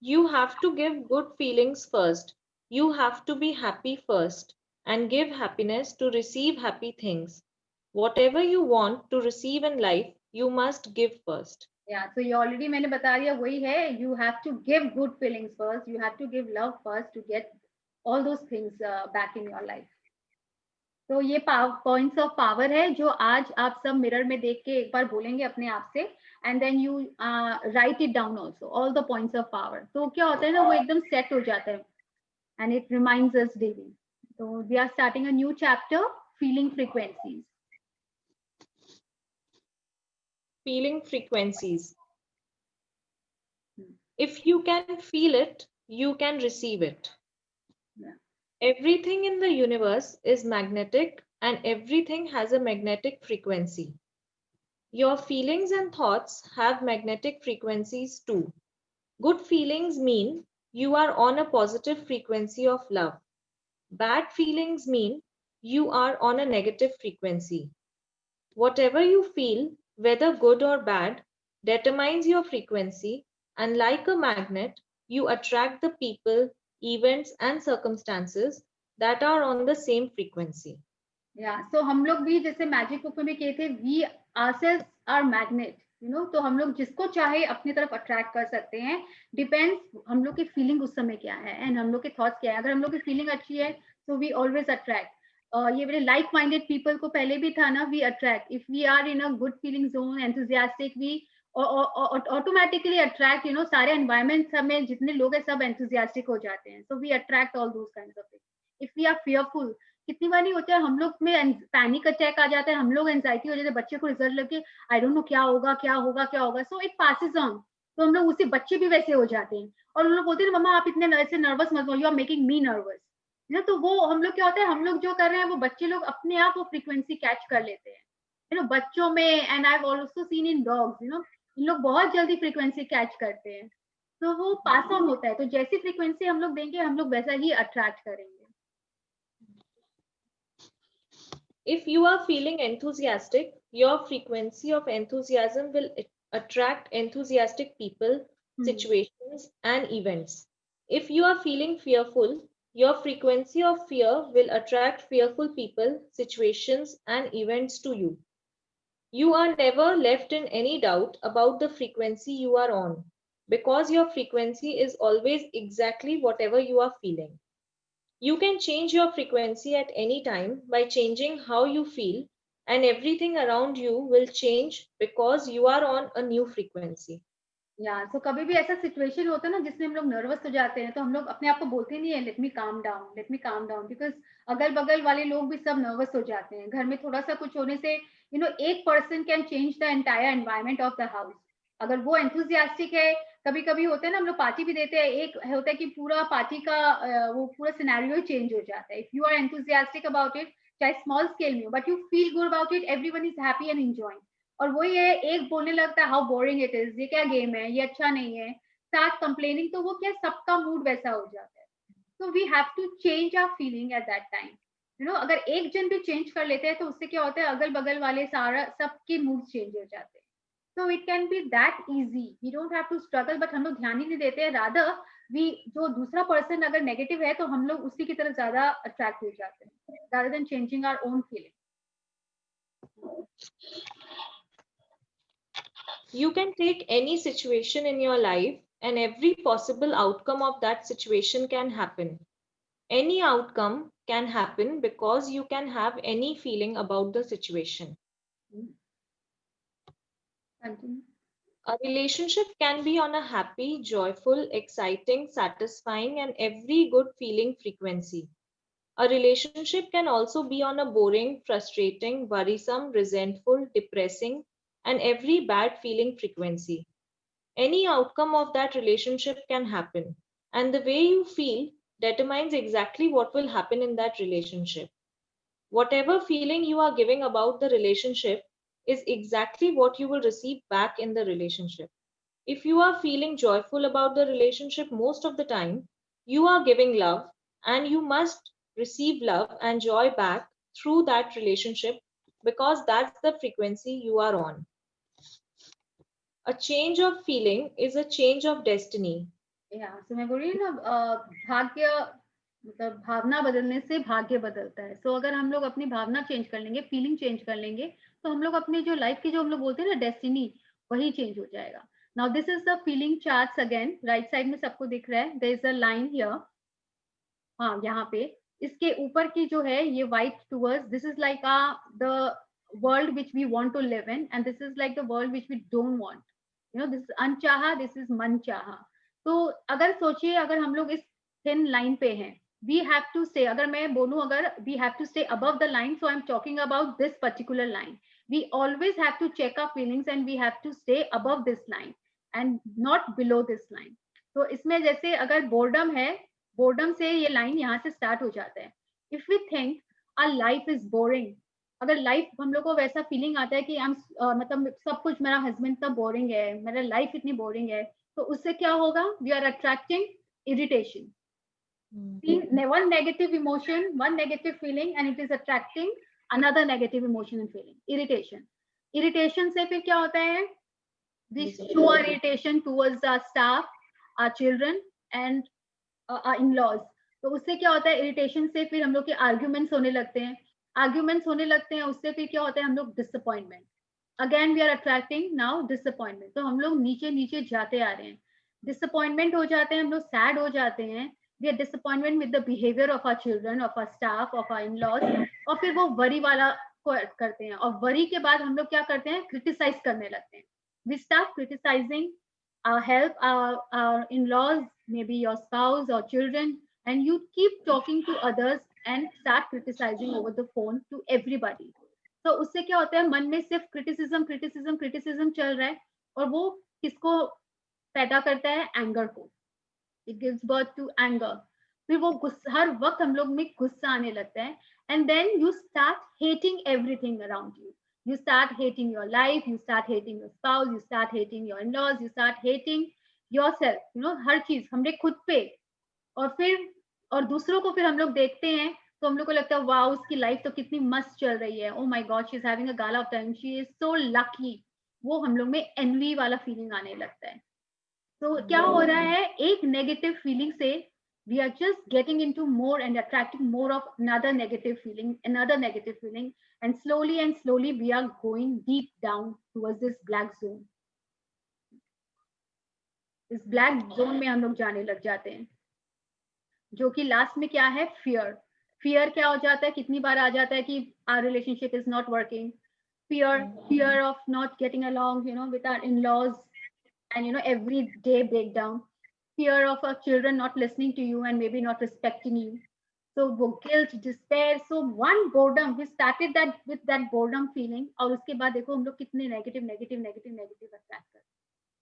You have to give good feelings first. You have to be happy first and give happiness to receive happy things. Whatever you want to receive in life, you must give first. तो ये ऑलरेडी मैंने बता दिया, वही है. You have to give good feelings first, you have to give love first to get all those things back in your life. तो ये पॉइंट्स ऑफ पावर है जो आज आप सब मिरर में देख के एक बार बोलेंगे अपने आप से, and then you write it down also, all the points of power. तो क्या होता है ना, वो एकदम सेट हो जाता है and it reminds us daily. तो we are starting a new chapter, feeling frequencies. Feeling frequencies. If you can feel it, you can receive it. Yeah. Everything in the universe is magnetic and everything has a magnetic frequency. Your feelings and thoughts have magnetic frequencies too. Good feelings mean you are on a positive frequency of love. Bad feelings mean you are on a negative frequency. Whatever you feel, whether good or bad, determines your frequency, and like a magnet, you attract the people, events, and circumstances that are on the same frequency. so हम लोग भी जैसे मैजिक बुक में भी किए थे, we ourselves are magnet, तो हम लोग जिसको चाहे अपनी तरफ अट्रैक्ट कर सकते हैं, डिपेंड्स हम लोग की फीलिंग उस समय क्या है एंड हम लोग के थॉट्स क्या है. अगर हम लोग की फीलिंग अच्छी है तो वी ऑलवेज अट्रैक्ट. ये मेरे लाइक माइंडेड पीपल को पहले भी था ना, we attract. If we are in a good feeling zone, enthusiastic, we automatically attract. सारे एनवायरमेंट्स में जितने लोग हैं सब एंथुसियास्टिक हो जाते हैं, so we attract all those kinds of things. If we are fearful, कितनी बार नहीं होता है हम लोग में पैनिक अटैक आ जाता है, हम लोग एंजाइटी हो जाते हैं, बच्चे को रिजल्ट लगे, आई डोंट नो क्या होगा क्या होगा क्या होगा, सो इट पासेस ऑन. तो हम लोग उसी, बच्चे भी वैसे हो जाते हैं और उन लोग बोलते हैं मम्मा आप इतने ऐसे नर्वस मत हो, you are making me nervous. तो वो हम लोग क्या होता है, हम लोग जो कर रहे हैं वो बच्चे लोग अपने आप वो फ्रीक्वेंसी कैच कर लेते हैं, बच्चों में. And I have also seen in dogs, इन लोग बहुत जल्दी फ्रीक्वेंसी कैच करते हैं, तो वो पास ऑन होता है. तो जैसी फ्रीक्वेंसी हम लोग देंगे हम लोग वैसा ही अट्रैक्ट करेंगे. If you are feeling enthusiastic, your frequency of enthusiasm will attract enthusiastic people, situations, and events. If you are feeling fearful, your frequency of fear will attract fearful people, situations, and events to you. You are never left in any doubt about the frequency you are on, because your frequency is always exactly whatever you are feeling. You can change your frequency at any time by changing how you feel, and everything around you will change because you are on a new frequency. तो कभी भी ऐसा सिचुएशन होता है ना जिसमें हम लोग नर्वस हो जाते हैं, तो हम लोग अपने आप को बोलते नहीं है let me calm down, because अगल बगल वाले लोग भी सब नर्वस हो जाते हैं. घर में थोड़ा सा कुछ होने से एक person can change the entire environment of the house. अगर वो एंथुसियास्टिक है, कभी कभी होता है ना हम लोग पार्टी भी देते हैं, एक होता है कि पूरा पार्टी का वो पूरा सिनेरियो चेंज हो जाता है. If you are enthusiastic about it, चाहे स्मॉल स्केल में हो, but you feel good about it, everyone is happy and enjoying. और वही है, एक बोलने लगता है हाउ बोरिंग इट इज, ये क्या गेम है, ये अच्छा नहीं है, स्टार्ट कंप्लेनिंग, तो वो क्या सबका मूड वैसा हो जाता है. तो we have to change our feeling at that time. अगर एक जन भी चेंज कर लेते हैं तो उससे क्या होता है, अगल बगल वाले सारा सबके मूड चेंज हो जाते हैं. So it can be that easy. We don't have to struggle, but हम लोग ध्यान ही नहीं देते हैं. Rather, we जो दूसरा पर्सन अगर नेगेटिव है तो हम लोग उसी की तरफ ज्यादा अट्रैक्ट हो जाते हैं, rather than changing our own feeling. You can take any situation in your life, and every possible outcome of that situation can happen. Any outcome can happen because you can have any feeling about the situation. Continue. A relationship can be on a happy, joyful, exciting, satisfying, and every good feeling frequency. A relationship can also be on a boring, frustrating, worrisome, resentful, depressing, and every bad feeling frequency. Any outcome of that relationship can happen, and the way you feel determines exactly what will happen in that relationship. Whatever feeling you are giving about the relationship is exactly what you will receive back in the relationship. If you are feeling joyful about the relationship most of the time, you are giving love, and you must receive love and joy back through that relationship because that's the frequency you are on. A change of feeling is a change of destiny. So मैं बोल रही हूँ ना, भाग्य मतलब भावना बदलने से भाग्य बदलता है. So अगर हम लोग अपनी भावना चेंज कर लेंगे, फीलिंग चेंज कर लेंगे, तो हम लोग अपनी जो लाइफ की जो हम लोग बोलते हैं ना डेस्टिनी, वही चेंज हो जाएगा. Now this is the feeling charts again. Right side में सबको दिख रहा है. There is a line here. हाँ, यहाँ पे इसके ऊपर की जो है ये white towards, this is like the world which we want to live in, and this is like the world which we don't want. This is अनचाहा, this is मनचाहा. तो अगर सोचिए, अगर हम लोग इस थिन लाइन पे हैं, we have to stay. अगर मैं बोलूं, अगर we have to stay above the line, so I'm talking about this particular line. We always have to check our feelings and we have to stay above this line and not below this line. तो इसमें जैसे अगर बोर्डम है, बोर्डम से ये लाइन यहाँ से स्टार्ट हो जाता है. If we think our life is boring, अगर लाइफ हम लोग को वैसा फीलिंग आता है कि मतलब सब कुछ मेरा हस्बैंड इतना बोरिंग है, मेरा लाइफ इतनी बोरिंग है, तो उससे क्या होगा, we are attracting irritation. See, one negative emotion, one negative feeling, and it is attracting another negative emotion and feeling. Irritation. Irritation से फिर क्या होता है? We show our irritation towards our staff, our children, and our in-laws. तो उससे क्या होता है? Irritation से फिर हम लोग के arguments होने लगते हैं. Arguments होने लगते हैं, उससे फिर क्या होता है? हम लोग disappointment. Again, we are attracting now disappointment. तो हम लोग नीचे नीचे जाते आ रहे हैं. Disappointment हो जाते हैं, हम लोग sad हो जाते हैं. We are disappointment with the behavior of our children, of our staff, of our in-laws. और फिर वो worry वाला करते हैं. और worry के बाद हम लोग क्या करते हैं? Criticize करने लगते हैं. We start criticizing our help, our in-laws, maybe your spouse or children, and you keep talking to others and start criticizing over the phone to everybody. तो उससे क्या होता है? मन में सिर्फ क्रिटिसिज्म चल रहा है, और वो किसको पैदा करता है? एंगर को. It gives birth to anger. फिर वो हर वक्त हम लोग में गुस्सा आने लगता है, and then you start hating everything around you. You start hating your life, you start hating your spouse, you start hating your in-laws, you start hating yourself. You know, हर चीज हमने खुद पे, और दूसरों को फिर हम लोग देखते हैं तो हम लोग को लगता है वाह, उसकी लाइफ तो कितनी मस्त चल रही है. Oh my God, she is having a gala of time. She is so lucky. वो हम लोग में envy वाला फीलिंग आने लगता है. तो क्या हो रहा है? एक नेगेटिव फीलिंग से we are just getting into more and attracting more of another negative feeling, and slowly we are going deep down towards this black zone. इस ब्लैक जोन में हम लोग जाने लग जाते हैं, जो कि लास्ट में क्या है? फियर क्या हो जाता है? कितनी बार आ जाता है कि our relationship is not working. Fear of not getting along, with our in-laws, and every day breakdown. Fear of our children not listening to you and maybe not respecting you. So guilt, despair. So one boredom, we started that with that boredom feeling, और उसके बाद देखो हम लोग कितने negative attract करते हैं.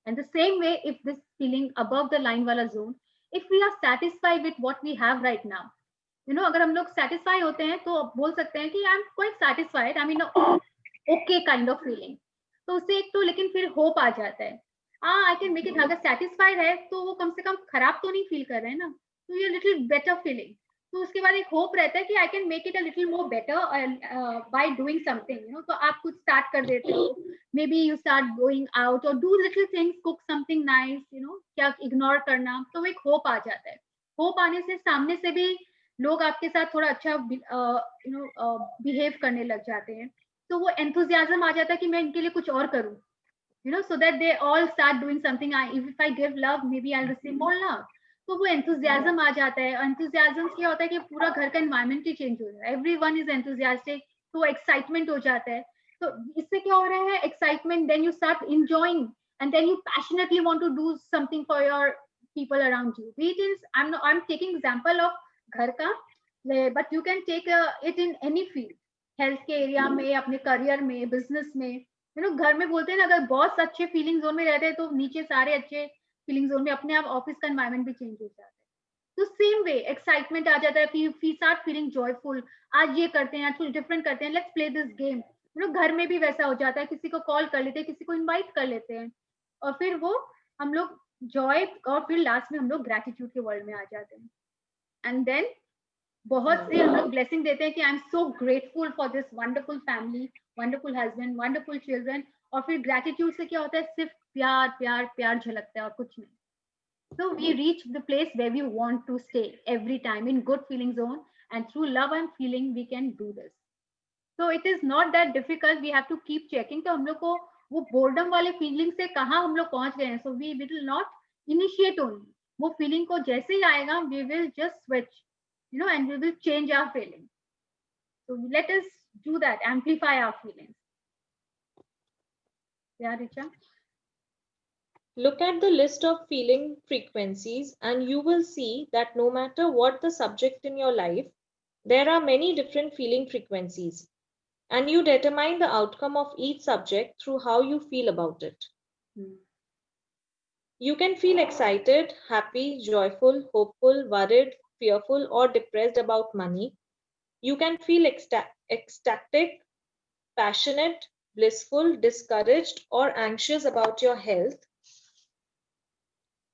And the same way, if this feeling above the line wala zone, if we are satisfied with what we have right now, अगर हम लोग satisfy होते हैं तो बोल सकते हैं कि I'm quite satisfied, I mean okay kind of feeling. तो उससे एक तो लेकिन फिर hope आ जाता है. I can make it. अगर satisfied है तो वो कम से कम खराब तो नहीं feel कर रहे हैं ना, तो ये little better feeling. तो उसके बाद एक hope रहता है कि I can make it a little more better by doing something. तो आप कुछ start कर देते हो. Maybe you start going out or do little things, cook something nice. क्या ignore करना, तो एक hope आ जाता है. Hope आने से सामने से भी लोग आपके साथ थोड़ा अच्छा behave करने लग जाते हैं. तो वो enthusiasm आ जाता है कि मैं इनके लिए कुछ और करूँ. So that they all start doing something. If I give love, maybe I'll receive more love. तो वो enthusiasm आ जाता है. Enthusiasm क्या होता है कि पूरा घर का environment ही change हो जाता है. Everyone is enthusiastic, तो excitement हो जाता है. तो इससे क्या हो रहा है? Excitement. Then you start enjoying, and then you passionately want to do something for your people around you. I'm taking example of घर का, but you can take it in any field. Health के area में, अपने career में, business में. घर में बोलते हैं ना, अगर बहुत अच्छे फीलिंग जोन में रहते हैं तो नीचे सारे अच्छे फीलिंग जोन में अपने आप ऑफिस का एनवायरनमेंट भी चेंज हो जाता है. तो सेम वे एक्साइटमेंट आ जाता है, वी स्टार्ट फीलिंग जॉयफुल. आज ये करते हैं, आज कुछ डिफरेंट करते हैं, लेट्स प्ले दिस गेम. घर में भी वैसा हो जाता है, किसी को कॉल कर लेते हैं, किसी को इनवाइट कर लेते हैं, और फिर वो हम लोग जॉय, और फिर लास्ट में हम लोग ग्रेटिट्यूड के वर्ल्ड में आ जाते हैं. एंड देन बहुत से हम लोग ब्लेसिंग देते हैं कि I am so grateful for this wonderful family, wonderful husband, wonderful children. और फिर ग्रेटिट्यूड से क्या होता है? सिर्फ प्यार प्यार प्यार झलकता है और कुछ नहीं. So we reach the place where we want to stay every time in good feeling zone, and through love and feeling we can do this. So it is not that difficult. We have to keep checking. तो हम लोग को वो boredom वाले feeling से कहाँ हम लोग पहुँच गए हैं. So we will not initiate only. वो feeling को जैसे ही आएगा, we will just switch, and we will change our feeling. So let us do that, amplify our feelings. Yeah, Richa? Look at the list of feeling frequencies and you will see that no matter what the subject in your life, there are many different feeling frequencies, and you determine the outcome of each subject through how you feel about it. You can feel excited, happy, joyful, hopeful, worried, fearful, or depressed about money. You can feel ecstatic, passionate, blissful, discouraged, or anxious about your health.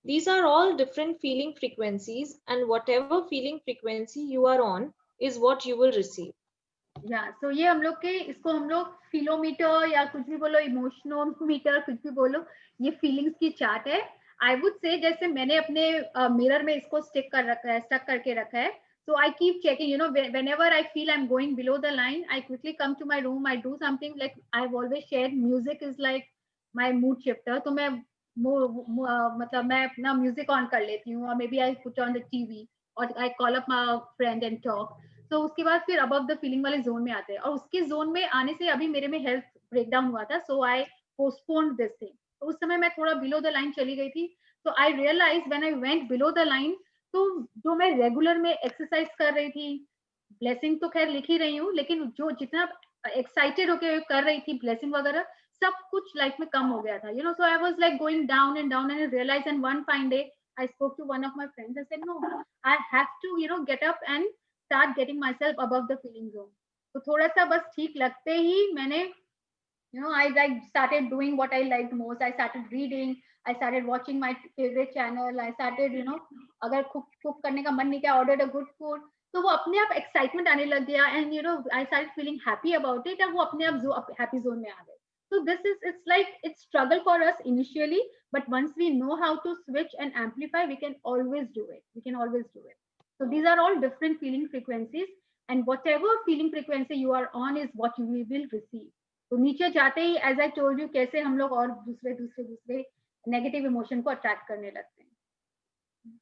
These are all different feeling frequencies, and whatever feeling frequency you are on is what you will receive. सो ये हम लोग के इसको हम लोग फिलोमीटर या कुछ भी बोलो, इमोशनोमीटर कुछ भी बोलो, ये फीलिंग्स की चार्ट है. आई वुड से जैसे मैंने अपने मिरर में इसको स्टिक कर रखा है, स्टक करके रखा है. So I keep checking, you know, whenever I feel I'm going below the line, I quickly come to my room, I do something. Like I've always shared, music is like my mood shifter. तो मैं मतलब मैं अपना म्यूजिक ऑन कर लेती हूँ, और maybe I put on the TV, और I call up my friend and talk. तो उसके बाद फिर अबव द फीलिंग वाले जोन में आते हैं, और उसके जोन में आने से अभी मेरे में हेल्थ ब्रेकडाउन हुआ था, सो आई पोस्टपोन्ड दिस थिंग. तो उस समय मैं थोड़ा बिलो द लाइन चली गई थी. तो I realize when I went below the line, तो जो मैं रेगुलर में एक्सरसाइज कर रही थी, ब्लेसिंग तो खैर लिख ही रही हूँ, लेकिन जो जितना एक्साइटेड होके कर रही थी ब्लेसिंग वगैरह, सब कुछ लाइफ में कम हो गया था. You know, so I was like going down and down, and realize and one fine day I spoke to one of my friends. I said, no, I have to, you know, get up and start getting myself above the feeling zone. तो थोड़ा सा बस ठीक लगते ही मैंने, you know, I like started doing what I liked most. I started reading, I started watching my favorite channel, I started, you know, अगर cook करने का मन नहीं किया, ordered a good food, तो वो अपने आप excitement आने लग गया, and you know, I started feeling happy about it, और वो अपने आप happy zone में आ गए. So this is, it's like, it's struggle for us initially, but once we know how to switch and amplify, we can always do it. We can always do it. So these are all different feeling frequencies, and whatever feeling frequency you are on is what you will receive. तो नीचे जाते ही, एज आई टोल्ड यू, कैसे हम लोग और दूसरे नेगेटिव इमोशन को अट्रैक्ट करने लगते हैं.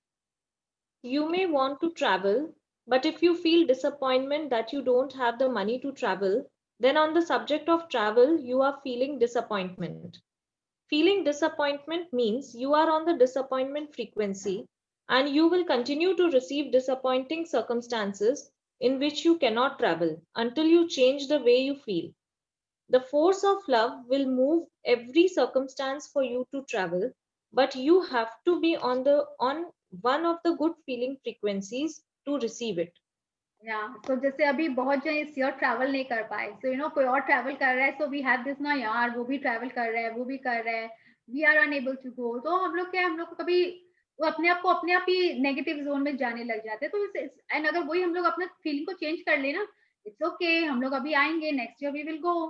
You may want to travel, but if you feel disappointment that you don't have the money to travel, then on the subject of travel, you are feeling disappointment. Feeling disappointment means you are on the disappointment frequency, and you will continue to receive disappointing circumstances in which you cannot travel until you change the way you feel. The force of love will move every circumstance for you to travel, but you have to be on one of the good feeling frequencies to receive it. तो जैसे अभी बहुत जन इस ईयर ट्रैवल नहीं कर पाए, सो यू नो कोई और ट्रैवल कर रहा है, सो वी हैव दिस ना, यार वो भी ट्रैवल कर रहा है, वो भी कर रहा है, we are unable to go. तो हम लोग क्या, हम लोग को कभी वो अपने आप ही नेगेटिव जोन में जाने लग जाते हैं. तो एंड अगर वही हम लोग अपना फीलिंग को चेंज कर लेना, इट्स ओके, हम लोग अभी आएंगे, next year we will go,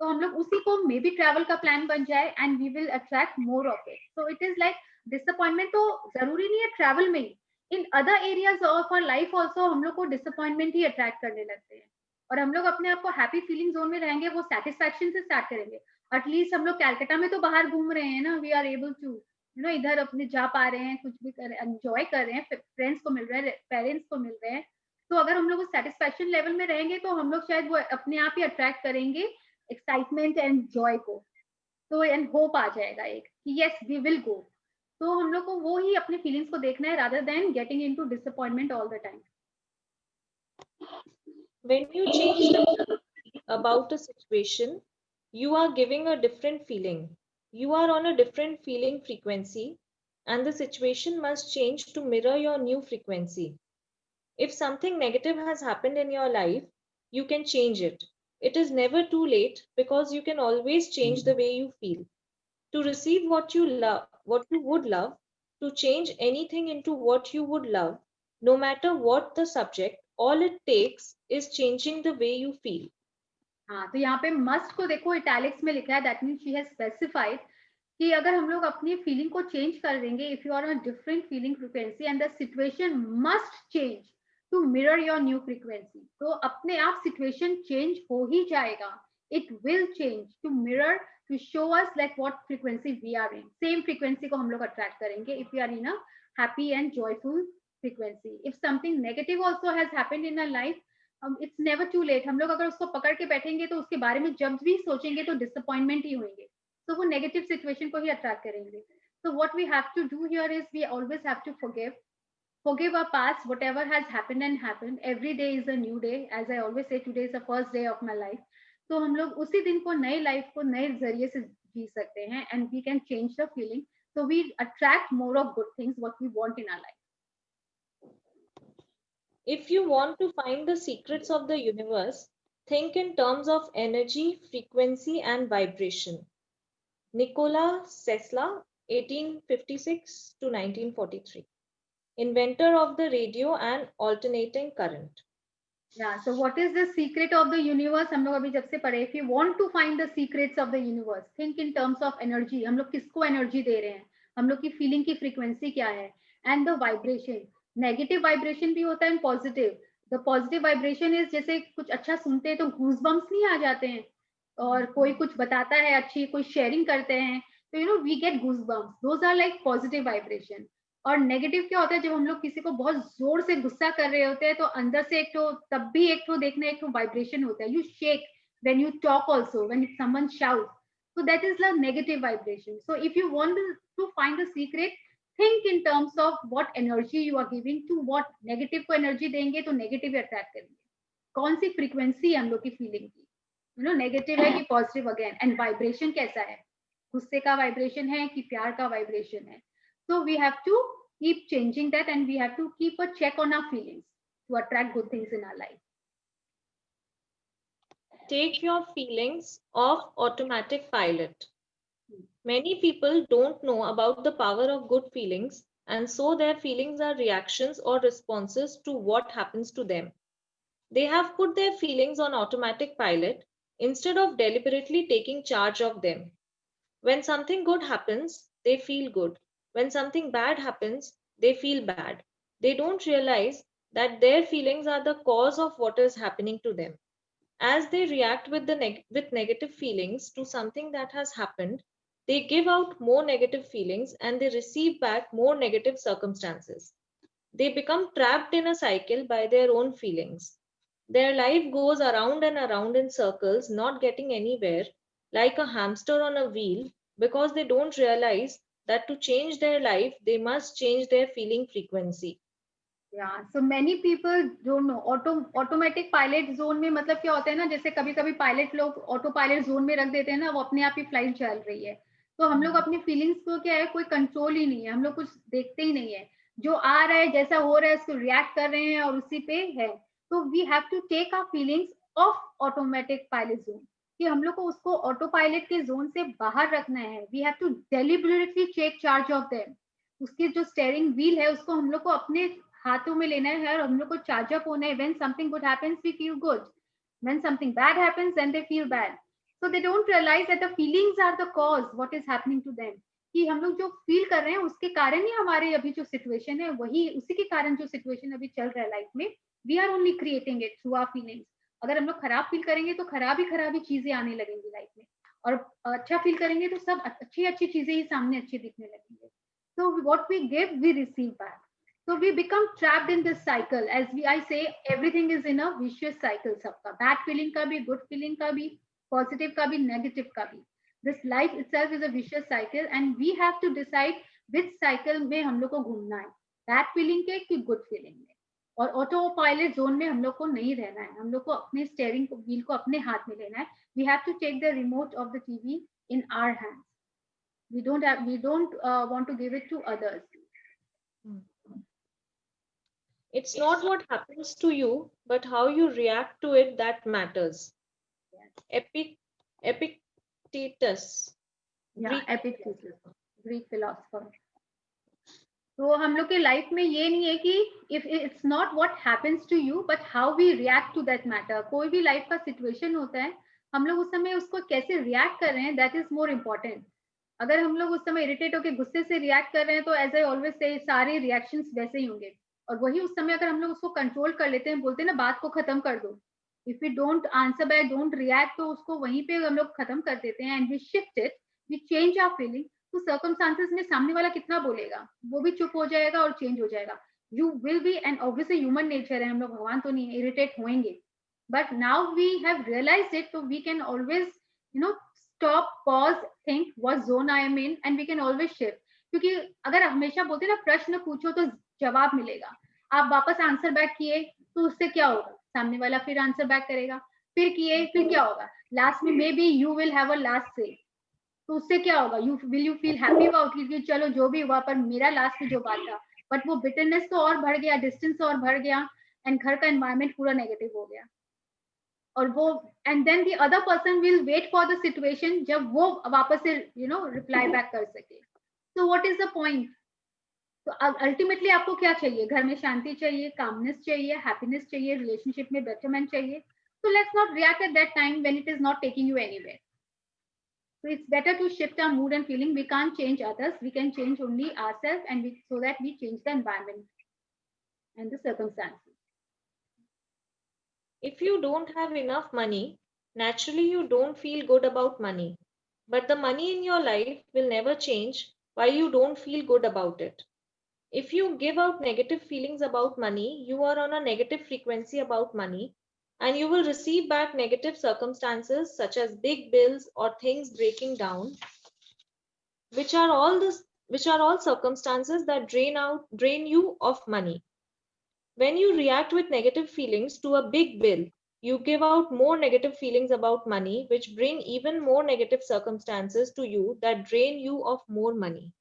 तो हम लोग उसी को मे बी ट्रैवल का प्लान बन जाए, and we will attract more of it. So it is like disappointment तो जरूरी नहीं है ट्रैवल में ही, in other areas of our life also हम लोग को डिसअपॉइंटमेंट ही अट्रैक्ट करने लगते हैं. और हम लोग अपने आप को हैप्पी फीलिंग जोन में रहेंगे, वो सेटिस्फैक्शन से स्टार्ट करेंगे. एटलीस्ट हम लोग कैलकाटा में तो बाहर घूम रहे हैं ना, we are able to, you know, इधर अपने जा पा रहे हैं, कुछ भी कर एंजॉय कर रहे हैं, फ्रेंड्स को मिल रहे हैं, पेरेंट्स को मिल रहे हैं. तो अगर हम लोग सेटिस्फैक्शन लेवल में रहेंगे, तो हम लोग शायद वो अपने आप ही अट्रैक्ट करेंगे एक्साइटमेंट एंड जॉय को. तो एंड होप आ जाएगा एक कि यस वी विल गो. तो हम लोग को वो ही अपने फीलिंग्स को देखना है, rather than getting into disappointment all the time. When you change the about a situation, you are giving a different feeling. You are on a different feeling frequency, and the situation must change to mirror your new frequency. If something negative has happened in your life, you can change it. It is never too late, because you can always change the way you feel. To receive what you love, what you would love, to change anything into what you would love, no matter what the subject, all it takes is changing the way you feel. हाँ, तो यहाँ पे मस्ट को देखो इटैलिक्स में लिखा है, that means she has specified कि अगर हम लोग अपनी फीलिंग को चेंज कर देंगे, if you are on different feeling frequency and the situation must change to mirror your new frequency, तो अपने आप सिचुएशन चेंज हो ही जाएगा. It will change to mirror, to show us like what frequency we are in. Same frequency को हम लोग attract करेंगे if we are in a happy and joyful frequency. If something negative also has happened in our life, it's never too late. हम लोग अगर उसको पकड़ के बैठेंगे, तो उसके बारे में जब भी सोचेंगे तो disappointment ही होंगे, तो वो negative situation को ही attract करेंगे. So what we have to do here is we always have to forgive our past, whatever has happened and happened. Every day is a new day. As I always say, today is the first day of my life. तो हम लोग उसी दिन को, नए लाइफ को नए जरिए से जी सकते हैं, and we can change the feeling, so we attract more of good things what we want in our life. If you want to find the secrets of the universe, think in terms of energy, frequency, and vibration. Nikola Tesla, 1856 to 1943. Inventor of the radio and alternating current. Yeah, so what is the secret of the universe? हम लोग अभी जब से पढ़े, if you want to find the secrets of the universe, think in terms of energy. हम लोग किसको energy दे रहे हैं, हम लोग की feeling की frequency क्या है, and the vibration. Negative vibration भी होता है and positive. The positive vibration is जैसे कुछ अच्छा सुनते हैं तो goosebumps नहीं आ जाते हैं, और कोई कुछ बताता है अच्छी, कोई sharing करते हैं तो you know we get goosebumps. Those are like positive vibration. और नेगेटिव क्या होता है, जब हम लोग किसी को बहुत जोर से गुस्सा कर रहे होते हैं तो अंदर से एक तो तब भी एक तो देखना एक तो वाइब्रेशन होता है, you shake when you talk also, when someone shout, so that is the negative vibration. So if you want to find the secret, think in terms of what energy you are giving to what. Negative को एनर्जी देंगे तो नेगेटिव अट्रैक्ट करेंगे, कौन सी फ्रीक्वेंसी हम लोग की फीलिंग की, यू नो नेगेटिव है कि पॉजिटिव अगेन, एंड वाइब्रेशन कैसा है, गुस्से का वाइब्रेशन है कि प्यार का वाइब्रेशन है. So we have to keep changing that, and we have to keep a check on our feelings to attract good things in our life. Take your feelings off automatic pilot. Many people don't know about the power of good feelings, and so their feelings are reactions or responses to what happens to them. They have put their feelings on automatic pilot instead of deliberately taking charge of them. When something good happens, they feel good. When something bad happens, they feel bad. They don't realize that their feelings are the cause of what is happening to them. As they react with negative feelings to something that has happened, they give out more negative feelings and they receive back more negative circumstances. They become trapped in a cycle by their own feelings. Their life goes around and around in circles, not getting anywhere, like a hamster on a wheel, because they don't realize that to change their life, they must change their feeling frequency. Yeah, so many people don't know. Automatic pilot zone में मतलब क्या होता है ना, जैसे कभी कभी पायलट लोग ऑटो पायलट जोन में रख देते हैं ना, वो अपने आप ही फ्लाइट चल रही है, तो हम लोग अपनी फीलिंग्स को क्या है, कोई कंट्रोल ही नहीं है, हम लोग कुछ देखते ही नहीं है, जो आ रहा है जैसा हो रहा है उसको रिएक्ट कर रहे हैं और उसी पे है. तो we have to take our feelings off automatic pilot zone, कि हम लोग को उसको ऑटो पायलट के जोन से बाहर रखना है. We have to deliberately take charge of them. उसकी जो स्टीयरिंग व्हील है उसको हम लोग को अपने हाथों में लेना है और हम लोग को चार्ज अप होना है. When something good happens we feel good, when something bad happens then they feel bad. So they don't realize that the feelings are the cause what is happening to them, कि हम लोग जो फील कर रहे हैं उसके कारण ही हमारे अभी जो सिचुएशन है, वही उसी के कारण जो सिचुएशन अभी चल रहा है लाइफ में, we are only creating it through our feelings. अगर हम लोग खराब फील करेंगे तो खराब ही चीजें आने लगेंगी लाइफ में, और अच्छा फील करेंगे तो सब अच्छी चीजें ही सामने अच्छी दिखने लगेंगे. So what we give, we receive back. So we become trapped in this cycle. As I say, everything is in a vicious cycle. सबका bad feeling का भी, good feeling का भी, positive का भी, negative का भी. This life itself is a vicious cycle, and we have to decide which cycle में हम लोग को घूमना है, bad feeling के कि good feeling में. और ऑटो पायलट जोन में हम लोग को नहीं रहना है, हम लोग को अपने स्टीयरिंग व्हील को अपने हाथ में लेना है. We have to take the remote of the TV in our hands. We don't want to give it to others. It's not what happens to you, but how you react to it that matters. Yes. Epictetus. Yeah, Epictetus, Greek philosopher. तो हम लोग के लाइफ में ये नहीं है कि if it's not what happens to you, but how we react to that matter. कोई भी लाइफ का सिचुएशन होता है, हम लोग उस समय उसको कैसे रिएक्ट कर रहे हैं, that is more important. अगर हम लोग उस समय इरिटेट होकर गुस्से से रिएक्ट कर रहे हैं तो एज आई ऑलवेज से सारे रिएक्शंस वैसे ही होंगे. और वही उस समय अगर हम लोग उसको कंट्रोल कर लेते हैं, बोलते हैं ना बात को खत्म कर दो, if you don't answer back, don't react, तो उसको वहीं पे हम लोग खत्म कर देते हैं, and we shift it, we change our feeling. तो सर्कमस्टांसेस में सामने वाला कितना बोलेगा, वो भी चुप हो जाएगा और चेंज हो जाएगा. You will be, and obviously human nature है, हम लोग भगवान तो नहीं, इरिटेट होंगे. But now we have realized it, तो we can always you know stop, pause, think what zone I am in, and we can always shift. क्योंकि अगर हमेशा बोलते ना प्रश्न पूछो तो जवाब मिलेगा, आप वापस आंसर बैक किए तो उससे क्या होगा, सामने वाला फिर आंसर बैक करेगा, फिर किए फिर क्या होगा, लास्ट में may be you will have a last से, तो उससे क्या होगा, यू फील हैप्पी अबाउट कि चलो जो भी हुआ पर मेरा लास्ट में जो बात था. बट वो बिटरनेस तो और बढ़ गया, डिस्टेंस और बढ़ गया, एंड घर का एनवायरमेंट पूरा नेगेटिव हो गया. और वो and then the other person will wait for the situation जब वो वापस से यू नो रिप्लाई बैक कर सके. तो व्हाट इज द पॉइंट? तो अल्टीमेटली आपको क्या चाहिए? घर में शांति चाहिए, कामनेस चाहिए, हैप्पीनेस चाहिए, रिलेशनशिप में बेटरमेंट चाहिए. So let's not react at that time when it is not taking you anywhere. So it's better to shift our mood and feeling. We can't change others. We can change only ourselves, and so that we change the environment and the circumstances. If you don't have enough money, naturally you don't feel good about money. But the money in your life will never change while you don't feel good about it. If you give out negative feelings about money, you are on a negative frequency about money, and you will receive back negative circumstances such as big bills or things breaking down, which are all circumstances that drain you of money. When you react with negative feelings to a big bill, you give out more negative feelings about money, which bring even more negative circumstances to you that drain you of more money.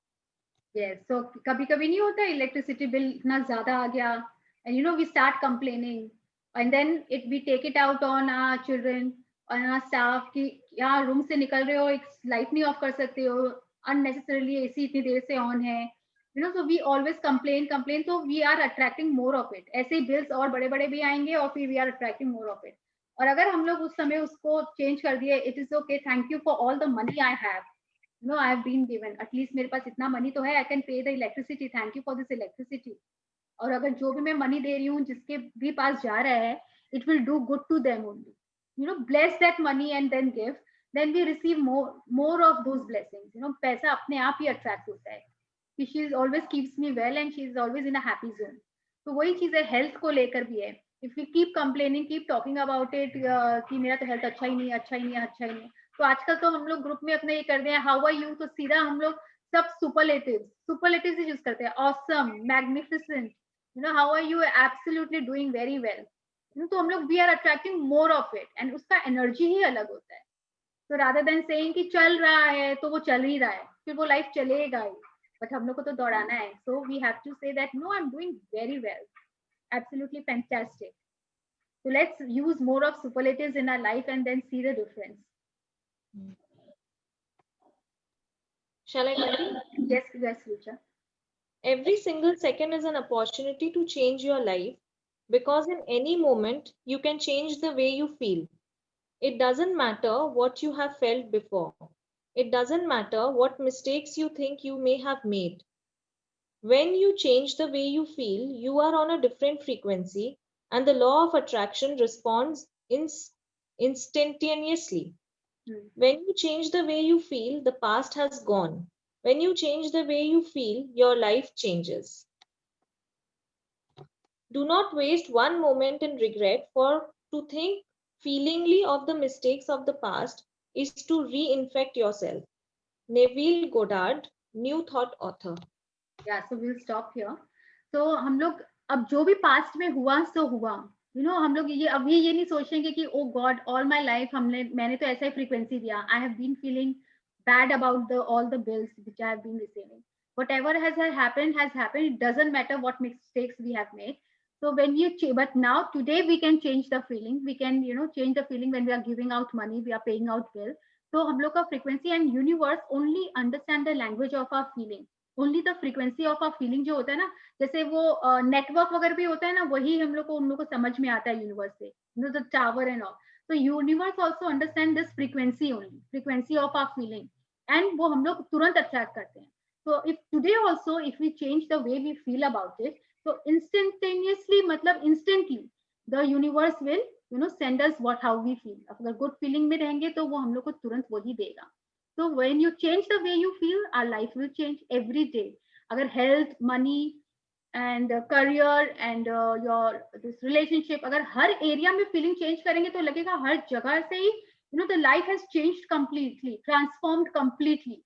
Yes. So कभी-कभी नहीं होता इलेक्ट्रिसिटी बिल इतना ज्यादा आ गया, and you know we start complaining, and then we take it out on our children, on our staff कि यार रूम से निकल रहे हो, एक लाइट नहीं ऑफ कर सकते हो, unnecessarily एसी इतनी देर से ऑन है. You know, so we always complain, so we are attracting more of it. ऐसे ही bills और बड़े-बड़े भी आएंगे और फिर we are attracting more of it. और अगर हम लोग उस समय उसको चेंज कर दिए, it is okay, thank you for all the money I have. No, I have been given. At least मेरे पास इतना मनी तो है. I can pay the electricity. Thank you for this electricity. और अगर जो भी मैं मनी दे रही हूँ जिसके भी पास जा रहा है, it will do good to them only. You know, bless that money and then give. Then we receive more of those blessings. You know, पैसा अपने आप ही attract होता है. She always keeps me well and she is always in a happy zone. तो वही चीज है हेल्थ को लेकर भी है. If we keep complaining, keep talking about it कि मेरा तो हेल्थ अच्छा ही नहीं, अच्छा ही नहीं, अच्छा ही नहीं. तो आजकल तो हम लोग ग्रुप में अपने ये कर रहे हैं हाउ आर यू, तो सीधा हम लोग सब सुपरलेटिव्स यूज करते हैं. Awesome, magnificent, you know, how are you, absolutely doing very well. तो हम लोग we are attracting more of it and उसका एनर्जी ही अलग होता है. तो रादर देन सेइंग कि चल रहा है तो वो चल ही रहा है, फिर वो लाइफ चलेगा ही, बट हम लोग को तो दौड़ाना है. So we have to say that no, I am doing very well, absolutely fantastic. So let's use more of superlatives in our life and then see the difference. Shall I continue? Yes, Richa. Every single second is an opportunity to change your life because in any moment you can change the way you feel. It doesn't matter what you have felt before. It doesn't matter what mistakes you think you may have made. When you change the way you feel, you are on a different frequency and the law of attraction responds instantaneously. When you change the way you feel, the past has gone. When you change the way you feel, your life changes. Do not waste one moment in regret, for to think feelingly of the mistakes of the past is to reinfect yourself. Neville Goddard, New Thought author. Yeah, so we'll stop here. So हम लोग अब जो भी पास्ट में हुआ सो हुआ, यू नो, हम लोग ये अभी ये नहीं सोचेंगे कि oh God all my life मैंने तो ऐसा ही फ्रीक्वेंसी दिया, I have been feeling bad about the all the bills which I have been receiving. Whatever has happened. It doesn't matter what mistakes we have made. So but now today we can change the feeling. We can, you know, change the feeling when we are giving out money, we are paying out bill. So हम लोग का frequency and universe only understand the language of our feeling. Only the frequency of our feeling जो होता है ना, जैसे वो नेटवर्क वगैरह भी होता है ना, वही हम लोग को उन लोग को समझ में आता है यूनिवर्स से, you know, the tower and all. So universe also understand this frequency only, frequency of our feeling, and वो हम लोग तुरंत अट्रैक्ट करते हैं. So if today also if we change the way we feel about it, so instantaneously मतलब instantly the universe will, you know, send us how we feel. अगर good feeling में रहेंगे तो वो हम लोग को तुरंत वही देगा. So when you change the way you feel, our life will change every day. अगर health, money and career and your this relationship, अगर हर area में feeling change करेंगे तो लगेगा हर जगह से ही, you know, the life has changed completely, transformed completely.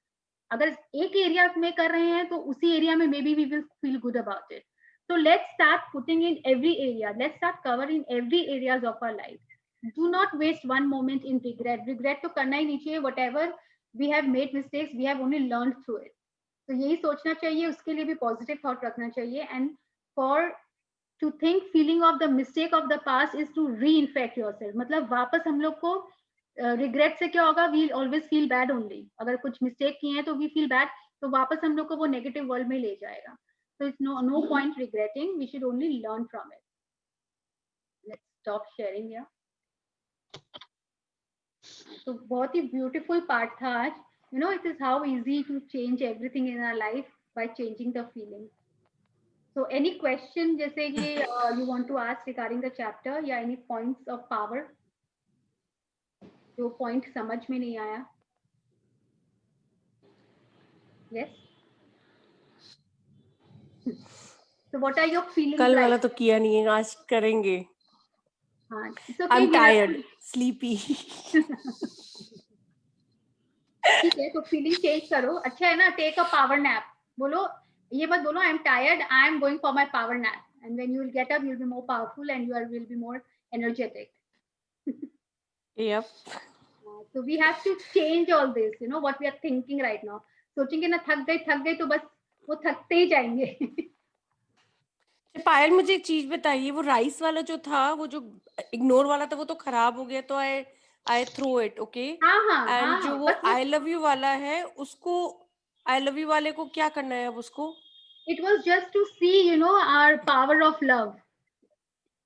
अगर एक एरिया में कर रहे हैं तो उसी एरिया में maybe we will feel good about it. So let's start putting in every area. Let's start covering every areas of our life. Do not waste one moment in regret. Regret तो करना ही नहीं चाहिए. Whatever we have made mistakes, we have only learned through it. तो यही सोचना चाहिए, उसके लिए भी पॉजिटिव थॉट रखना चाहिए. And for to think feeling of the mistake of the past is to re infect yourself. मतलब वापस हम लोग को रिग्रेट से क्या होगा, we always feel bad only. अगर कुछ मिस्टेक किए हैं तो वी फील बैड, तो वापस हम लोग को वो नेगेटिव वर्ल्ड में ले जाएगा. So it's no point regretting. We should only learn from it. Let's stop sharing here. तो बहुत ही beautiful part था आज. You know, it is how easy to change everything in our life by changing the feeling. So any question जैसे कि you want to ask regarding the chapter या any points of power जो point समझ में नहीं आया? Yes. So what are your feelings कल वाला like? तो किया नहीं है, आज करेंगे. हाँ, it's okay. I'm we have tired, to- sleepy. ठीक है, तो फीलिंग चेंज करो. अच्छा है ना, टेक अ पावर नैप. बोलो, ये मत बोलो I am tired, I am going for my power nap. And when you will get up, you will be more powerful and you will be more energetic. Yep. So we have to change all this, you know what we are thinking right now. सोचेंगे ना थक गए तो बस वो थकते ही जाएंगे. पायल मुझे एक चीज बताइए, वो राइस वाला जो था, वो जो इग्नोर वाला था, वो तो खराब हो गया, तो आई थ्रो इट. ओके. हाँ, एंड जो वो आई लव यू वाला है, उसको आई लव यू वाले को क्या करना है अब उसको? It was just to see, you know, our power of love.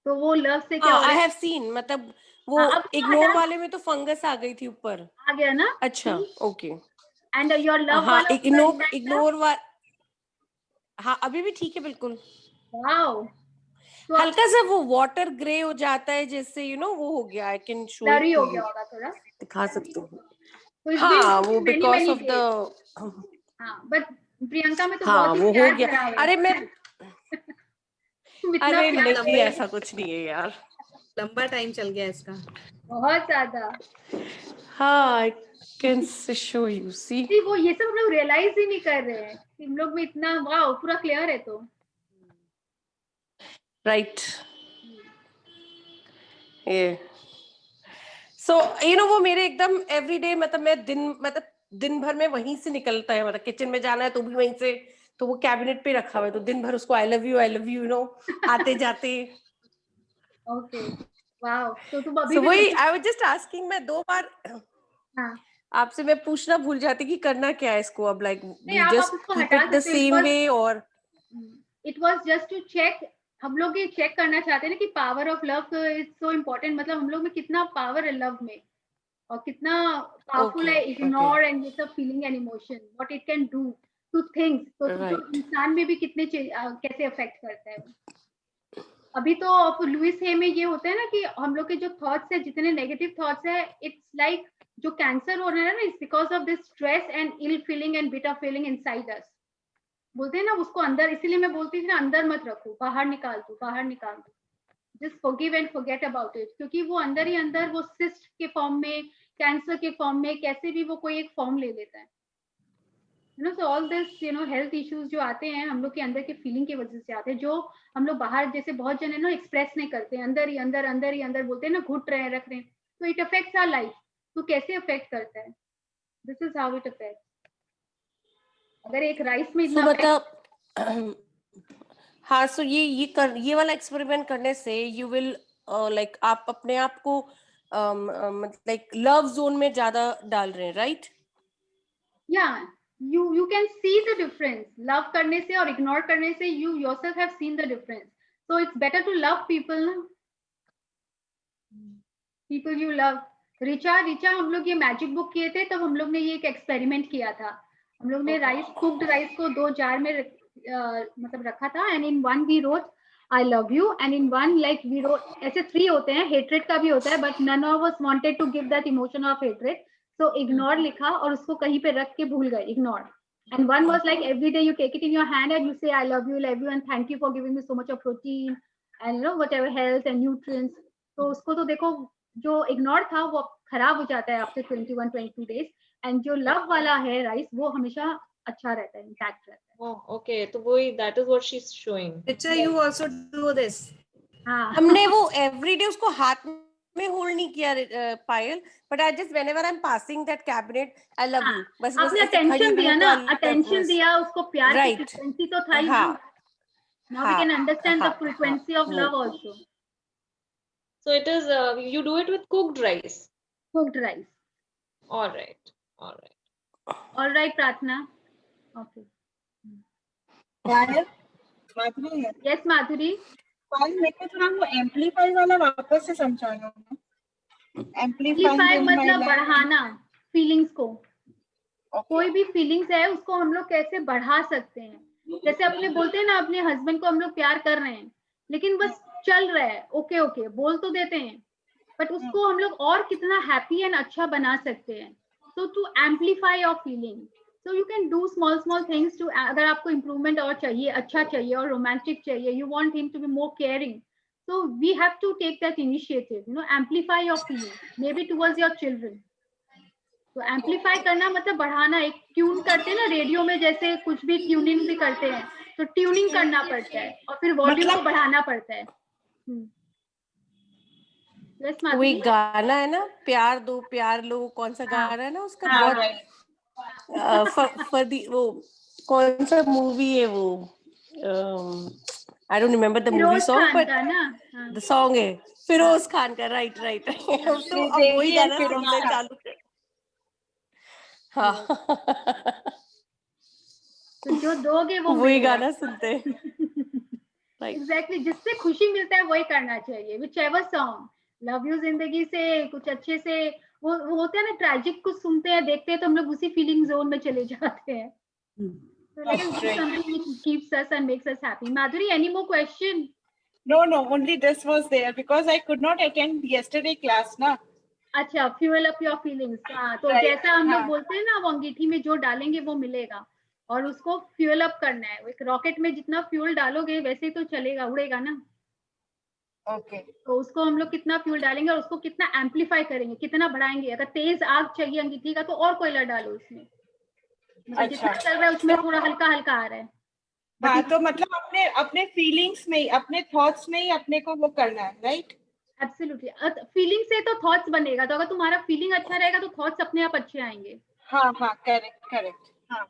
तो वो लव से क्या हो रहा आई है? हैव सीन, मतलब वो अब वो इग्नोर हटा- वाले में तो फंगस आ गई थी ऊपर. आ गया ना. अच्छा, ओके. एंड योर लव हाँ, वाला इग्नोर वाला, हाँ अभी भी ठीक है बिल्कुल. वाओ. तो हल्का सा वो वाटर ग्रे हो जाता है, जैसे यू नो वो हो गया. आई कैन शो ब्लरी इट हो टू गया यू, होगा थोड़ा. दिखा सकती हूँ. तो it's हाँ, been वो many, because many of the, days. हाँ, बट प्रियंका में तो हाँ बहुत ही वो हो प्यार गया. भरा है. अरे मैं, तुम इतना अरे प्यार, नहीं ऐसा कुछ नहीं है यार. लंबा टाइम चल गया इसका. बहुत ज्यादा. हाँ, I can show you. See, See, वो ये सब हम लोग रियलाइज ही नहीं कर रहे हैं. हम लोग में इतना वाओ पूरा क्लियर है. तो राइट. ये सो यू नो वो मेरे एकदम एवरीडे, मतलब मैं दिन भर में वहीं से निकलता है. मतलब किचन में जाना है तो भी वहीं से, तो वो कैबिनेट पे रखा हुआ है, तो दिन भर उसको आई लव यू नो आते जाते. Okay, wow. तो तुम अभी सो भी वही आई वाज जस्ट आस्किंग. मैं 2 बार हाँ, आपसे मैं पूछना भूल जाती कि करना क्या है इसको अब. लाइक नहीं वी आप जस्ट उसको कीप हटा इट द सकते हो. सेम वे, और it was just to check. हम लोग ये चेक करना चाहते हैं ना कि power of love is so important. मतलब हम लोग में कितना पावर है लव में, और कितना पावरफुल है इग्नोर एंड ये सब feeling and emotion, what it can do two things. तो Right. इंसान में भी कितने कैसे अफेक्ट करता है. अभी तो लुइस हे में ये होता है ना कि हम लोग के जो थॉट्स है, जितने नेगेटिव थॉट्स है, इट्स लाइक जो कैंसर हो रहा है ना, it's because of this stress and ill feeling and bitter feeling inside us. बोलते हैं ना उसको अंदर, इसीलिए मैं बोलती थी ना अंदर मत रखो, बाहर निकाल दो. Just forgive and forget about it. क्योंकि वो अंदर ही अंदर वो सिस्ट के फॉर्म में, कैंसर के फॉर्म में, कैसे भी वो कोई एक फॉर्म ले लेता है. You know, so all this you know health issues जो आते हैं हम लोग के अंदर के फीलिंग की वजह से आते हैं, जो हम लोग बाहर जैसे बहुत जने ना एक्सप्रेस नहीं करते, अंदर ही अंदर बोलते हैं ना, घुट रहे हैं, रख रहे हैं. तो इट अफेक्ट्स आवर लाइफ. तो कैसे अफेक्ट करता है? This is how it affects. अगर एक राइस में सो इतना मतलब हाँ, सो ये वाला एक्सपेरिमेंट करने से यू विल लाइक आप अपने आप को लाइक लव जोन में ज्यादा डाल रहे हैं, right? yeah, you can see the difference. Love करने से और ignore करने से you yourself have seen the difference. So it's better to love people ना. People you love. रिचा हम लोग ये मैजिक बुक किए थे, तब हम लोग ने ये एक एक्सपेरिमेंट किया था. हम लोग ने कुक्ड राइस को 2 जार में मतलब रखा था. And in one we wrote I love you, and in one like we wrote, ऐसे 3 होते हैं. हेट्रेड का भी होता है, but none of us wanted to give that emotion of hatred. So ignore लिखा और उसको कहीं पे रख के भूल गए, ignore. And one was like every day you take it in your hand and you say I love you and thank you for giving me so much of protein and you know whatever health and nutrients. तो उसको तो देखो, जो ignore था वो खराब हो जाता है after 21-22 days, and जो love वाला है राइस वो हमेशा अच्छा रहता है, intact रहता है. Oh, okay. तो वही, that is what she's showing. Richa, you also do this. हाँ, हमने वो एवरीडे उसको हाथ में होल्ड नहीं किया Payal, but I just whenever I am passing that cabinet I love you, बस आपने ऐसे खड़ी अटेंशन हुई दिया हूं तो ना, I love अटेंशन बस. दिया उसको, प्यार की Right. फ्रीक्वेंसी तो था ही हाँ, ना. Now we can understand the हाँ, frequency of वो. love also. So it is, you do it with cooked rice. Cooked rice. All right. All right, Pratna. Okay. पायल, माधुरी है। Yes, Madhuri. पायल, मेरे को थोड़ा वो एम्पलीफाई वाला वापस से समझाना है। Amplify मतलब बढ़ाना फीलिंग्स को। कोई भी फीलिंग्स है उसको हम लोग कैसे बढ़ा सकते हैं। जैसे अपने बोलते हैं ना, अपने हस्बैंड को हम लोग प्यार कर रहे हैं लेकिन बस चल रहा है, ओके ओके बोल तो देते हैं, बट उसको हम लोग और कितना हैप्पी एंड अच्छा बना सकते हैं। So to amplify your feeling, so you can do small small things to, अगर आपको इम्प्रूवमेंट और चाहिए, अच्छा चाहिए और रोमांटिक चाहिए, you want him to be more caring, so we have to take that initiative, you know, amplify your feelings maybe towards your children. तो एम्पलीफाई करना मतलब बढ़ाना। एक ट्यून करते हैं ना रेडियो में, जैसे कुछ भी ट्यूनिंग भी करते हैं तो ट्यूनिंग करना पड़ता है और फिर वॉल्यूम को बढ़ाना पड़ता है। वही गाना है ना, प्यार दो प्यार लो, कौन सा गाना है ना उसका, बहुत वो कौन सा मूवी है वो, I don't remember the movie song, but the song है फिरोज खान का। राइट राइट तो अब वही गाना सुनना चालू कर। हाँ तो जो दोगे वो वही गाना सुनते हैं। एग्जैक्टली, जिससे खुशी मिलता है वही करना चाहिए। Which ever song, love you जिंदगी से कुछ अच्छे से, वो होता है ना ट्रैजिक, कुछ सुनते हैं देखते हैं तो हम लोग उसी फीलिंग जोन में चले जाते हैं। So let us do something which keeps us and makes us happy. Madhuri, any more question? No, only this was there because I could not attend yesterday class ना। अच्छा, fuel up your feelings। हाँ, तो जैसा हम लोग बोलते हैं ना, वो अंगीठी में जो डालेंगे वो मिलेगा, और उसको फ्यूल अप करना है। एक रॉकेट में जितना फ्यूल डालोगे वैसे ही तो चलेगा, उड़ेगा ना। ओके। तो उसको हम लोग कितना फ्यूल डालेंगे और उसको कितना एम्पलीफाई करेंगे, कितना बढ़ाएंगे। अगर तेज आग चाहिए अंगीठी का तो और कोयला डालो उसमें, मतलब जितना चल रहा है उसमें थोड़ा हल्का हल्का आ रहा है। हाँ, तो मतलब अपने फीलिंग्स में ही, अपने थॉट्स में ही अपने को वो करना है, राइट? एब्सोल्युटली। फीलिंग से तो थॉट्स बनेगा, तो अगर तुम्हारा फीलिंग अच्छा रहेगा तो थॉट्स अपने आप अच्छे आएंगे। हाँ, करेक्ट। हाँ,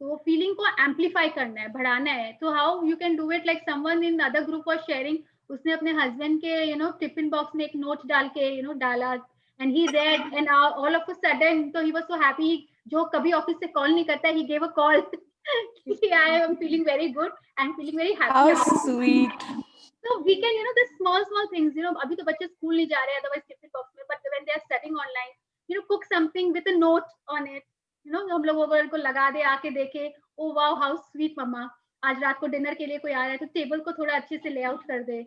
तो वो फीलिंग को एम्पलीफाई करना है, बढ़ाना है। तो how you can do it, like someone in other group was sharing, उसने अपने हस्बैंड के टिफिन बॉक्स में एक नोट डाल के डाला, and he red, and all of a sudden तो ही वाज सो हैप्पी। जो कभी ऑफिस से कॉल नहीं करता, he gave a call, I am feeling very good, I am feeling very happy. How sweet. So we can, the small things, अभी तो बच्चे स्कूल नहीं जा रहे हैं, otherwise टिफिन बॉक्स में, but when they are studying online, cook something with a note on it, हम लोग अगर को लगा दे, आके देखे, ओ वाओ हाउ स्वीट मम्मा, आज रात को डिनर के लिए कोई आ रहा है तो टेबल को थोड़ा अच्छे से लेआउट कर दे।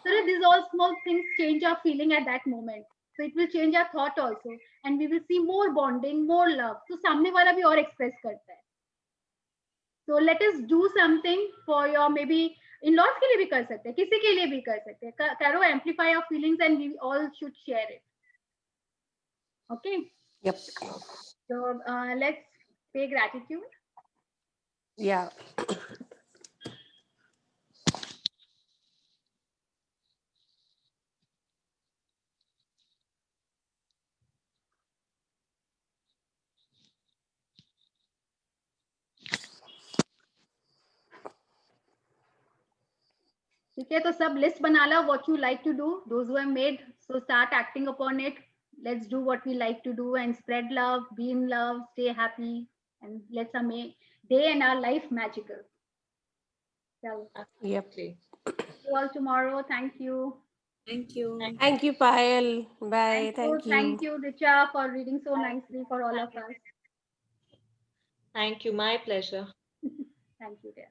So these all small things change our feeling at that moment, so it will change our thought also, and we will see more bonding, more love, तो सामने वाला भी और एक्सप्रेस करता है। So let us do something for your, maybe in-laws के लिए भी कर सकते हैं, किसी के लिए भी कर सकते हैं। करो, amplify your feelings and we all should share it. Okay, yep, so let's pay gratitude. या ठीक है, तो सब लिस्ट बना लो, what you like to do, those who have made, so start acting upon it. Let's do what we like to do and spread love, be in love, stay happy, and let's make day and our life magical. चलो, yep, see you all tomorrow. Thank you. Thank you Payal, bye. Thank you, Richa, for reading so nicely for all of us. Thank you. My pleasure. Thank you, dear.